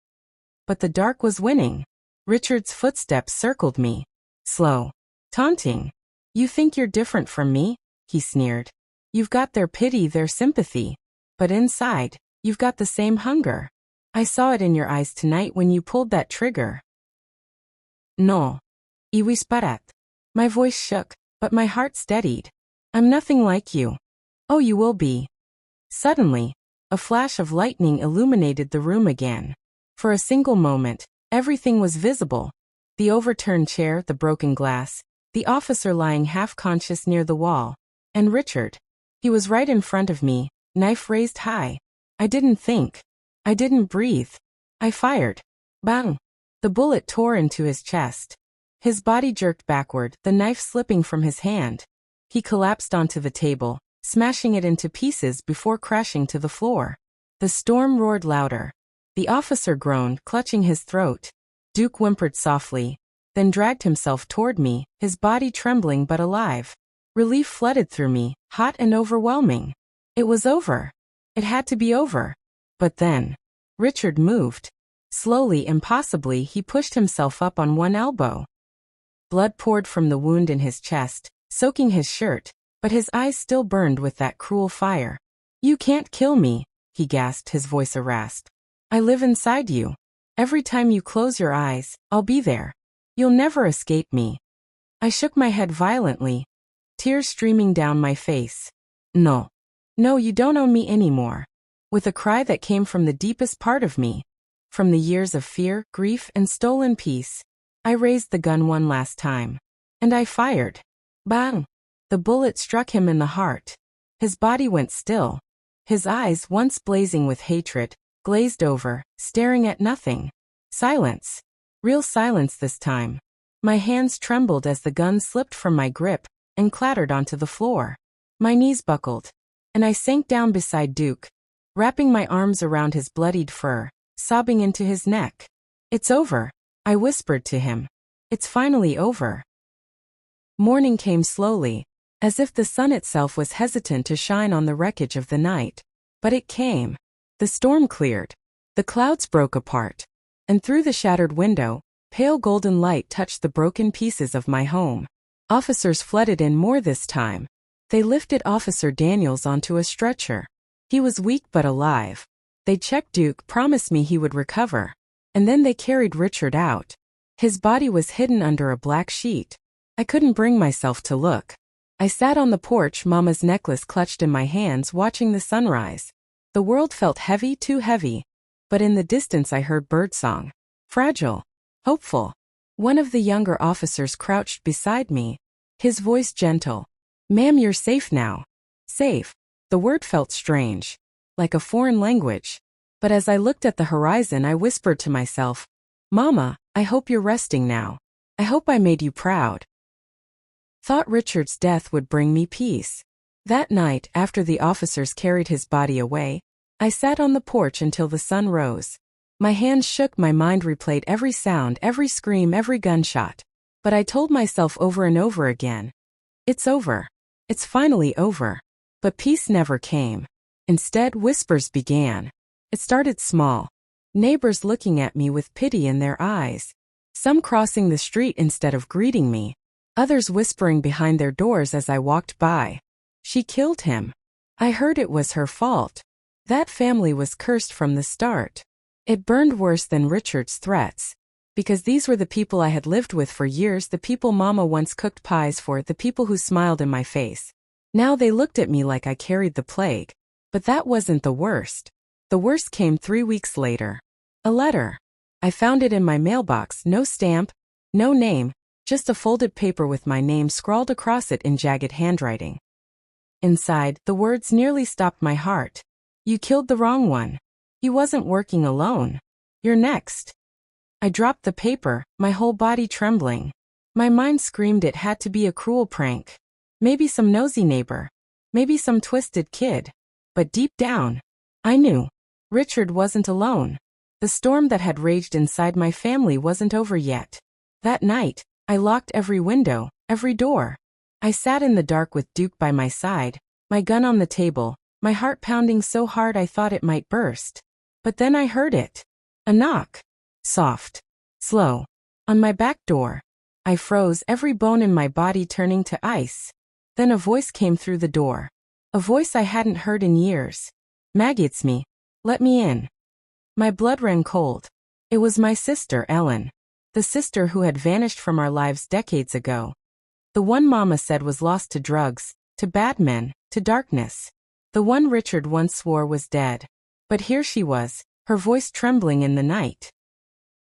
But the dark was winning. Richard's footsteps circled me. Slow. Taunting. You think you're different from me? He sneered. You've got their pity, their sympathy. But inside, you've got the same hunger. I saw it in your eyes tonight when you pulled that trigger. No. Y whisperat. My voice shook, but my heart steadied. I'm nothing like you. Oh, you will be. Suddenly, a flash of lightning illuminated the room again. For a single moment, everything was visible. The overturned chair, the broken glass, the officer lying half-conscious near the wall, and Richard. He was right in front of me, knife raised high. I didn't think. I didn't breathe. I fired. Bang! The bullet tore into his chest. His body jerked backward, the knife slipping from his hand. He collapsed onto the table, smashing it into pieces before crashing to the floor. The storm roared louder. The officer groaned, clutching his throat. Duke whimpered softly, then dragged himself toward me, his body trembling but alive. Relief flooded through me, hot and overwhelming. It was over. It had to be over. But then, Richard moved. Slowly, impossibly, he pushed himself up on one elbow. Blood poured from the wound in his chest, soaking his shirt, but his eyes still burned with that cruel fire. "You can't kill me," he gasped, his voice a rasp. "I live inside you. Every time you close your eyes, I'll be there. You'll never escape me." I shook my head violently, tears streaming down my face. "No. No, you don't own me anymore." With a cry that came from the deepest part of me, from the years of fear, grief, and stolen peace, I raised the gun one last time. And I fired. Bang! The bullet struck him in the heart. His body went still. His eyes, once blazing with hatred, glazed over, staring at nothing. Silence. Real silence this time. My hands trembled as the gun slipped from my grip and clattered onto the floor. My knees buckled, and I sank down beside Duke, wrapping my arms around his bloodied fur, sobbing into his neck. "It's over," I whispered to him. "It's finally over." Morning came slowly, as if the sun itself was hesitant to shine on the wreckage of the night. But it came. The storm cleared. The clouds broke apart. And through the shattered window, pale golden light touched the broken pieces of my home. Officers flooded in more this time. They lifted Officer Daniels onto a stretcher. He was weak but alive. They checked Duke, promised me he would recover. And then they carried Richard out. His body was hidden under a black sheet. I couldn't bring myself to look. I sat on the porch, Mama's necklace clutched in my hands, watching the sunrise. The world felt heavy, too heavy. But in the distance I heard birdsong. Fragile. Hopeful. One of the younger officers crouched beside me. His voice gentle. "Ma'am, you're safe now." Safe. The word felt strange. Like a foreign language. But as I looked at the horizon, I whispered to myself, "Mama, I hope you're resting now. I hope I made you proud." Thought Richard's death would bring me peace. That night, after the officers carried his body away, I sat on the porch until the sun rose. My hands shook, my mind replayed every sound, every scream, every gunshot. But I told myself over and over again, "It's over. It's finally over." But peace never came. Instead, whispers began. It started small. Neighbors looking at me with pity in their eyes. Some crossing the street instead of greeting me. Others whispering behind their doors as I walked by. "She killed him. I heard it was her fault." That family was cursed from the start. It burned worse than Richard's threats. Because these were the people I had lived with for years, the people Mama once cooked pies for, the people who smiled in my face. Now they looked at me like I carried the plague. But that wasn't the worst. The worst came 3 weeks later. A letter. I found it in my mailbox, no stamp, no name, just a folded paper with my name scrawled across it in jagged handwriting. Inside, the words nearly stopped my heart. "You killed the wrong one. He wasn't working alone. You're next." I dropped the paper, my whole body trembling. My mind screamed it had to be a cruel prank. Maybe some nosy neighbor. Maybe some twisted kid. But deep down, I knew. Richard wasn't alone. The storm that had raged inside my family wasn't over yet. That night, I locked every window, every door. I sat in the dark with Duke by my side, my gun on the table, my heart pounding so hard I thought it might burst. But then I heard it. A knock. Soft. Slow. On my back door. I froze, every bone in my body turning to ice. Then a voice came through the door. A voice I hadn't heard in years. "Maggie, it's me. Let me in." My blood ran cold. It was my sister, Ellen. The sister who had vanished from our lives decades ago. The one Mama said was lost to drugs, to bad men, to darkness. The one Richard once swore was dead. But here she was, her voice trembling in the night.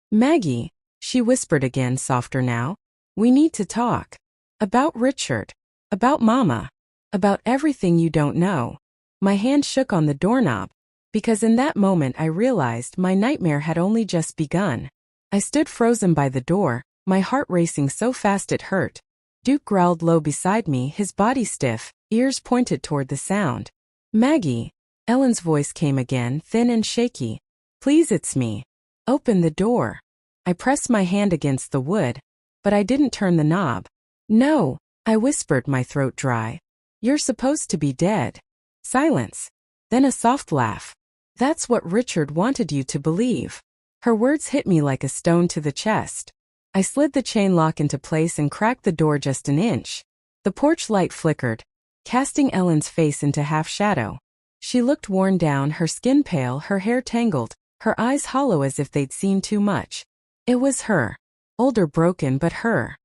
"Maggie," she whispered again, softer now. "We need to talk. About Richard. About Mama. About everything you don't know." My hand shook on the doorknob, because in that moment I realized my nightmare had only just begun. I stood frozen by the door, my heart racing so fast it hurt. Duke growled low beside me, his body stiff, ears pointed toward the sound. "Maggie." Ellen's voice came again, thin and shaky. "Please, it's me. Open the door." I pressed my hand against the wood, but I didn't turn the knob. "No," I whispered, my throat dry. "You're supposed to be dead." Silence. Then a soft laugh. "That's what Richard wanted you to believe." Her words hit me like a stone to the chest. I slid the chain lock into place and cracked the door just an inch. The porch light flickered, casting Ellen's face into half-shadow. She looked worn down, her skin pale, her hair tangled, her eyes hollow as if they'd seen too much. It was her. Older, broken, but her.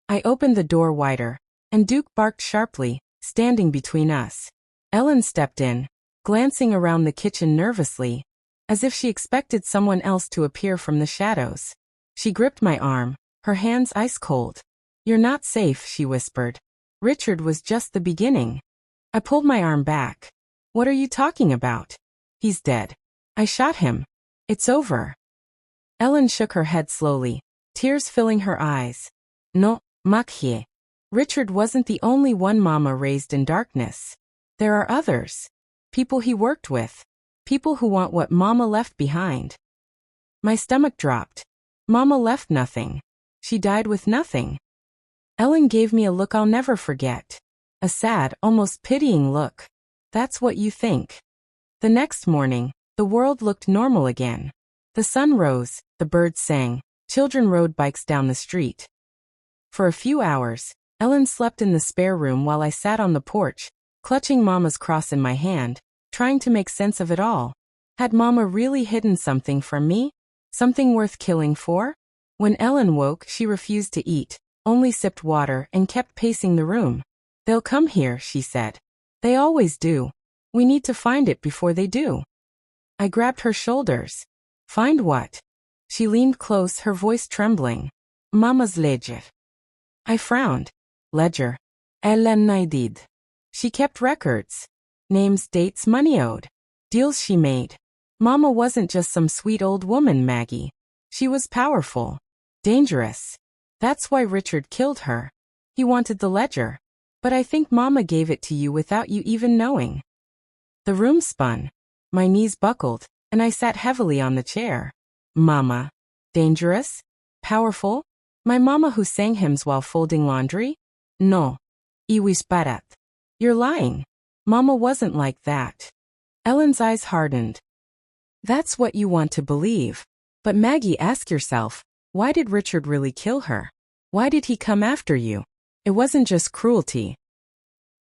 I opened the door wider, and Duke barked sharply, standing between us. Ellen stepped in, glancing around the kitchen nervously, as if she expected someone else to appear from the shadows. She gripped my arm, her hands ice cold. "You're not safe," she whispered. "Richard was just the beginning." I pulled my arm back. "What are you talking about?" "He's dead. I shot him. It's over." Ellen shook her head slowly, tears filling her eyes. "No, Makye. Richard wasn't the only one Mama raised in darkness. There are others. People he worked with. People who want what Mama left behind." My stomach dropped. Mama left nothing. She died with nothing. Ellen gave me a look I'll never forget. A sad, almost pitying look. "That's what you think." The next morning, the world looked normal again. The sun rose, the birds sang, children rode bikes down the street. For a few hours, Ellen slept in the spare room while I sat on the porch, clutching Mama's cross in my hand, trying to make sense of it all. Had Mama really hidden something from me? Something worth killing for? When Ellen woke, she refused to eat, only sipped water and kept pacing the room. "They'll come here," she said. "They always do. We need to find it before they do." I grabbed her shoulders. "Find what?" She leaned close, her voice trembling. "Mama's ledger." I frowned. Ledger. Ellen Naidid. She kept records. Names, dates, money owed. Deals she made. Mama wasn't just some sweet old woman, Maggie. She was powerful. Dangerous. That's why Richard killed her. He wanted the ledger. But I think Mama gave it to you without you even knowing. The room spun. My knees buckled, and I sat heavily on the chair. Mama. Dangerous? Powerful? My Mama who sang hymns while folding laundry? No. Iwisparat. You're lying. Mama wasn't like that. Ellen's eyes hardened. That's what you want to believe. But Maggie, ask yourself, why did Richard really kill her? Why did he come after you? It wasn't just cruelty.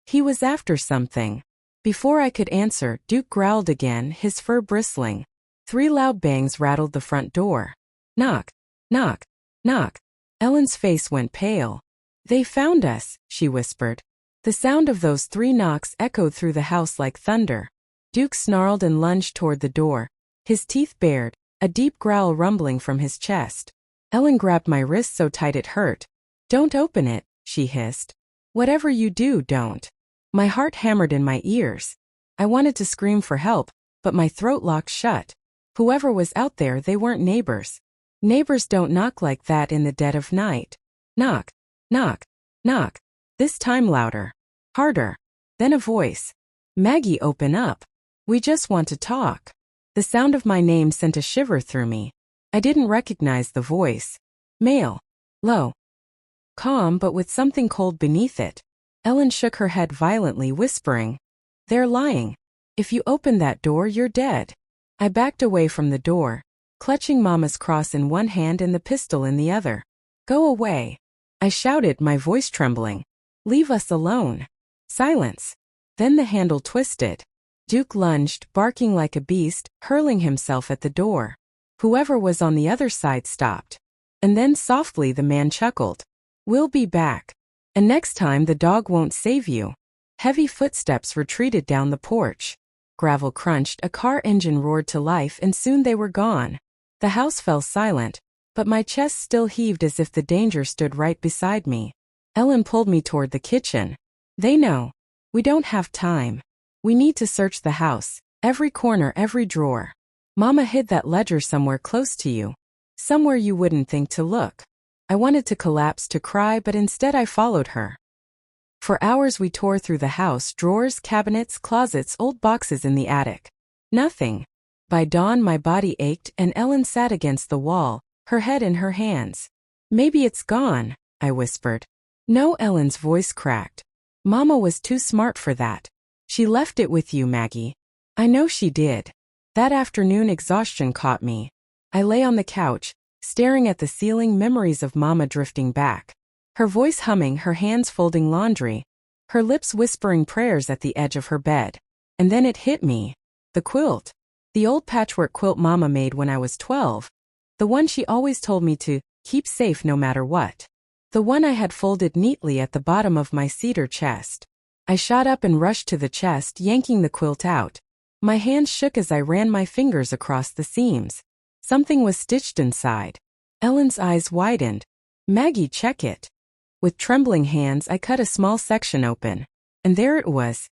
He was after something. Before I could answer, Duke growled again, his fur bristling. 3 loud bangs rattled the front door. Knock, knock, knock. Ellen's face went pale. "They found us," she whispered. The sound of those 3 knocks echoed through the house like thunder. Duke snarled and lunged toward the door, his teeth bared, a deep growl rumbling from his chest. Ellen grabbed my wrist so tight it hurt. "Don't open it," she hissed. "Whatever you do, don't." My heart hammered in my ears. I wanted to scream for help, but my throat locked shut. Whoever was out there, they weren't neighbors. Neighbors don't knock like that in the dead of night. Knock, knock, knock. This time louder. Harder. Then a voice. "Maggie, open up. We just want to talk." The sound of my name sent a shiver through me. I didn't recognize the voice. Male. Low. Calm, but with something cold beneath it. Ellen shook her head violently, whispering, "They're lying. If you open that door, you're dead." I backed away from the door, clutching Mama's cross in one hand and the pistol in the other. "Go away," I shouted, my voice trembling. "Leave us alone." Silence. Then the handle twisted. Duke lunged, barking like a beast, hurling himself at the door. Whoever was on the other side stopped. And then softly the man chuckled. "We'll be back. And next time the dog won't save you." Heavy footsteps retreated down the porch. Gravel crunched, a car engine roared to life, and soon they were gone. The house fell silent, but my chest still heaved as if the danger stood right beside me. Ellen pulled me toward the kitchen. "They know. We don't have time. We need to search the house, every corner, every drawer. Mama hid that ledger somewhere close to you. Somewhere you wouldn't think to look." I wanted to collapse, to cry, but instead I followed her. For hours we tore through the house, drawers, cabinets, closets, old boxes in the attic. Nothing. By dawn my body ached and Ellen sat against the wall, her head in her hands. "Maybe it's gone," I whispered. "No," Ellen's voice cracked. "Mama was too smart for that. She left it with you, Maggie." "I know she did. That afternoon exhaustion caught me. I lay on the couch, staring at the ceiling, memories of Mama drifting back. Her voice humming, her hands folding laundry, her lips whispering prayers at the edge of her bed. And then it hit me. The quilt. The old patchwork quilt Mama made when I was 12. The one she always told me to keep safe no matter what. The one I had folded neatly at the bottom of my cedar chest. I shot up and rushed to the chest, yanking the quilt out. My hands shook as I ran my fingers across the seams. Something was stitched inside. Ellen's eyes widened. "Maggie, check it." With trembling hands, I cut a small section open. And there it was.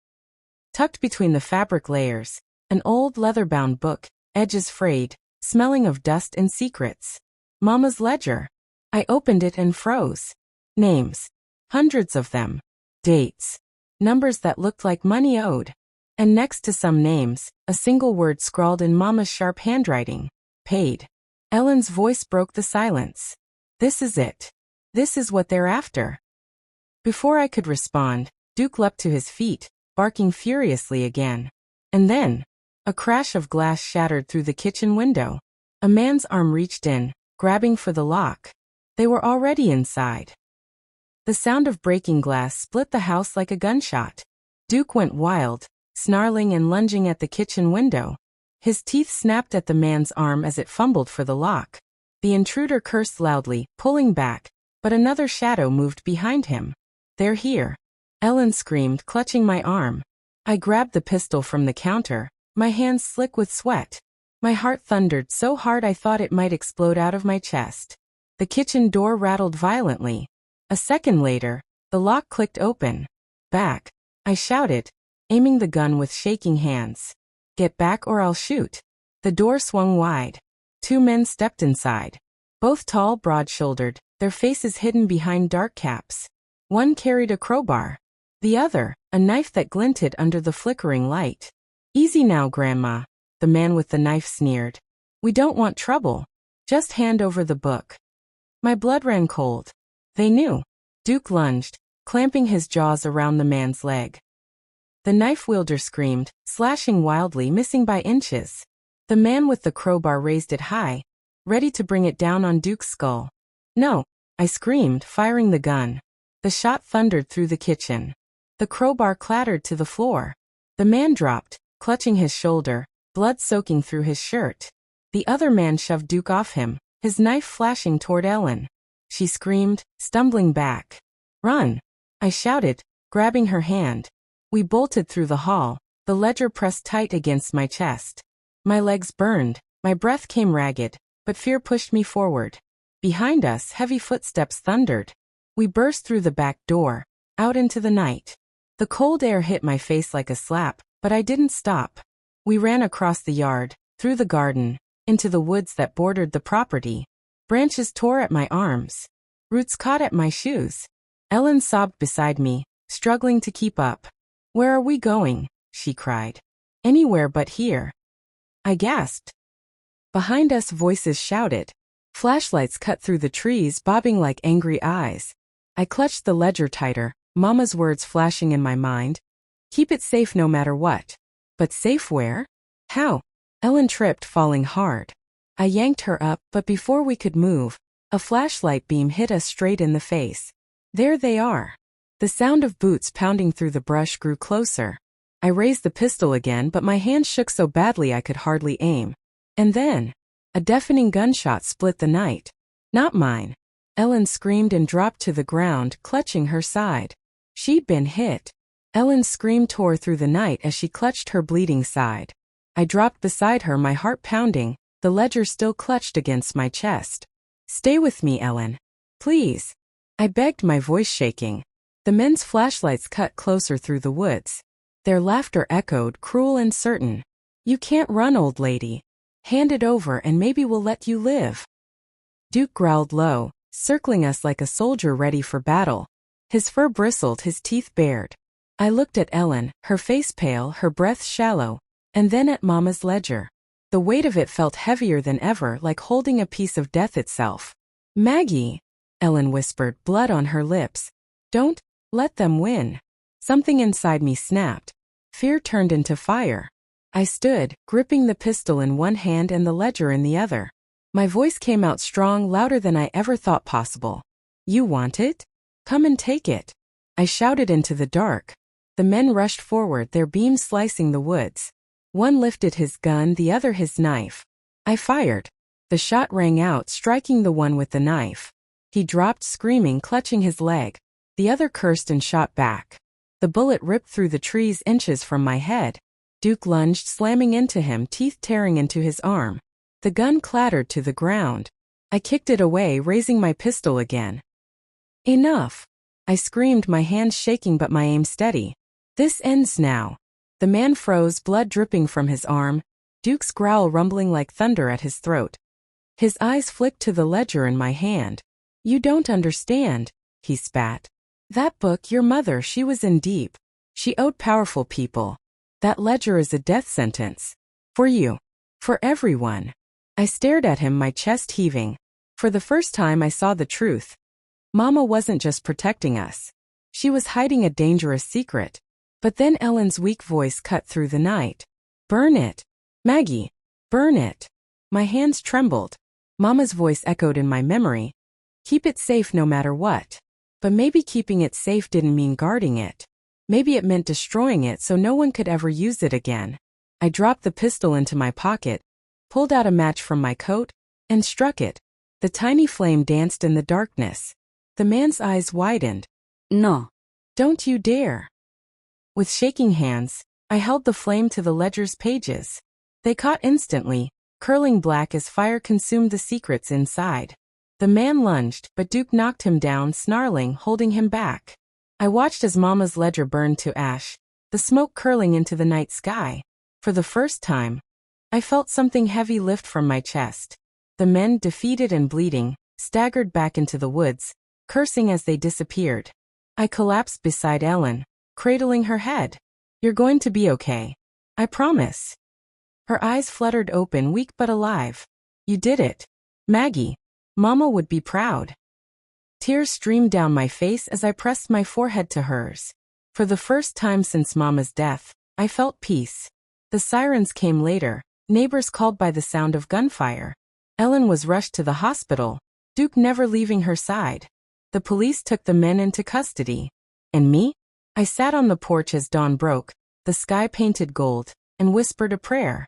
Tucked between the fabric layers, an old leather-bound book, edges frayed, smelling of dust and secrets. Mama's ledger. I opened it and froze. Names. Hundreds of them. Dates. Numbers that looked like money owed. And next to some names, a single word scrawled in Mama's sharp handwriting. Paid. Ellen's voice broke the silence. "This is it. This is what they're after." Before I could respond, Duke leapt to his feet, barking furiously again. And then, a crash of glass shattered through the kitchen window. A man's arm reached in, grabbing for the lock. They were already inside. The sound of breaking glass split the house like a gunshot. Duke went wild, snarling and lunging at the kitchen window. His teeth snapped at the man's arm as it fumbled for the lock. The intruder cursed loudly, pulling back, but another shadow moved behind him. "They're here," Ellen screamed, clutching my arm. I grabbed the pistol from the counter, my hands slick with sweat. My heart thundered so hard I thought it might explode out of my chest. The kitchen door rattled violently. A second later, the lock clicked open. "Back," I shouted, aiming the gun with shaking hands. "Get back or I'll shoot." The door swung wide. Two men stepped inside. Both tall, broad-shouldered, their faces hidden behind dark caps. One carried a crowbar. The other, a knife that glinted under the flickering light. "Easy now, Grandma," the man with the knife sneered. "We don't want trouble. Just hand over the book." My blood ran cold. They knew. Duke lunged, clamping his jaws around the man's leg. The knife wielder screamed, slashing wildly, missing by inches. The man with the crowbar raised it high, ready to bring it down on Duke's skull. "No," I screamed, firing the gun. The shot thundered through the kitchen. The crowbar clattered to the floor. The man dropped, clutching his shoulder, blood soaking through his shirt. The other man shoved Duke off him, his knife flashing toward Ellen. She screamed, stumbling back. "Run!" I shouted, grabbing her hand. We bolted through the hall, the ledger pressed tight against my chest. My legs burned, my breath came ragged, but fear pushed me forward. Behind us, heavy footsteps thundered. We burst through the back door, out into the night. The cold air hit my face like a slap, but I didn't stop. We ran across the yard, through the garden, into the woods that bordered the property. Branches tore at my arms. Roots caught at my shoes. Ellen sobbed beside me, struggling to keep up. "Where are we going?" she cried. "Anywhere but here." I gasped. Behind us, voices shouted. Flashlights cut through the trees, bobbing like angry eyes. I clutched the ledger tighter, Mama's words flashing in my mind. "Keep it safe no matter what." But safe where? How? Ellen tripped, falling hard. I yanked her up, but before we could move, a flashlight beam hit us straight in the face. There they are. The sound of boots pounding through the brush grew closer. I raised the pistol again, but my hand shook so badly I could hardly aim. And then, a deafening gunshot split the night. Not mine. Ellen screamed and dropped to the ground, clutching her side. She'd been hit. Ellen's scream tore through the night as she clutched her bleeding side. I dropped beside her, my heart pounding, the ledger still clutched against my chest. "Stay with me, Ellen. Please." I begged, my voice shaking. The men's flashlights cut closer through the woods. Their laughter echoed, cruel and certain. "You can't run, old lady. Hand it over and maybe we'll let you live." Duke growled low, circling us like a soldier ready for battle. His fur bristled, his teeth bared. I looked at Ellen, her face pale, her breath shallow, and then at Mama's ledger. The weight of it felt heavier than ever, like holding a piece of death itself. "Maggie," Ellen whispered, blood on her lips. "Don't let them win." Something inside me snapped. Fear turned into fire. I stood, gripping the pistol in one hand and the ledger in the other. My voice came out strong, louder than I ever thought possible. You want it? Come and take it. I shouted into the dark. The men rushed forward, their beams slicing the woods. One lifted his gun, the other his knife. I fired. The shot rang out, striking the one with the knife. He dropped screaming, clutching his leg. The other cursed and shot back. The bullet ripped through the trees inches from my head. Duke lunged, slamming into him, teeth tearing into his arm. The gun clattered to the ground. I kicked it away, raising my pistol again. Enough! I screamed, my hands shaking but my aim steady. This ends now. The man froze, blood dripping from his arm, Duke's growl rumbling like thunder at his throat. His eyes flicked to the ledger in my hand. You don't understand, he spat. That book, your mother, she was in deep. She owed powerful people. That ledger is a death sentence. For you. For everyone. I stared at him, my chest heaving. For the first time I saw the truth. Mama wasn't just protecting us. She was hiding a dangerous secret. But then Ellen's weak voice cut through the night. Burn it. Maggie. Burn it. My hands trembled. Mama's voice echoed in my memory. Keep it safe no matter what. But maybe keeping it safe didn't mean guarding it. Maybe it meant destroying it so no one could ever use it again. I dropped the pistol into my pocket, pulled out a match from my coat, and struck it. The tiny flame danced in the darkness. The man's eyes widened. No. Don't you dare. With shaking hands, I held the flame to the ledger's pages. They caught instantly, curling black as fire consumed the secrets inside. The man lunged, but Duke knocked him down, snarling, holding him back. I watched as Mama's ledger burned to ash, the smoke curling into the night sky. For the first time, I felt something heavy lift from my chest. The men, defeated and bleeding, staggered back into the woods, cursing as they disappeared. I collapsed beside Ellen, cradling her head. You're going to be okay. I promise. Her eyes fluttered open, weak but alive. You did it. Maggie. Mama would be proud. Tears streamed down my face as I pressed my forehead to hers. For the first time since Mama's death, I felt peace. The sirens came later, neighbors called by the sound of gunfire. Ellen was rushed to the hospital, Duke never leaving her side. The police took the men into custody. And me? I sat on the porch as dawn broke, the sky painted gold, and whispered a prayer.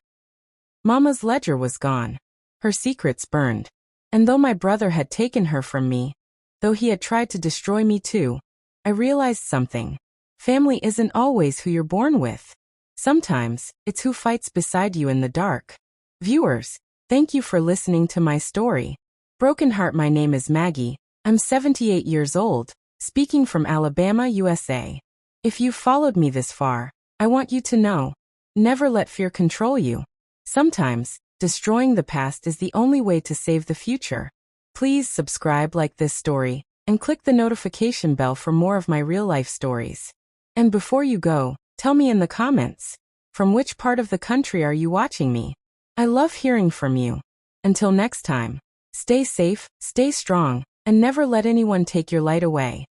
Mama's ledger was gone. Her secrets burned. And though my brother had taken her from me, though he had tried to destroy me too, I realized something. Family isn't always who you're born with. Sometimes, it's who fights beside you in the dark. Viewers, thank you for listening to my story. Broken Heart. My name is Maggie. I'm 78 years old, speaking from Alabama, USA. If you've followed me this far, I want you to know, never let fear control you. Sometimes, destroying the past is the only way to save the future. Please subscribe, like this story, and click the notification bell for more of my real-life stories. And before you go, tell me in the comments, from which part of the country are you watching me? I love hearing from you. Until next time, stay safe, stay strong, and never let anyone take your light away.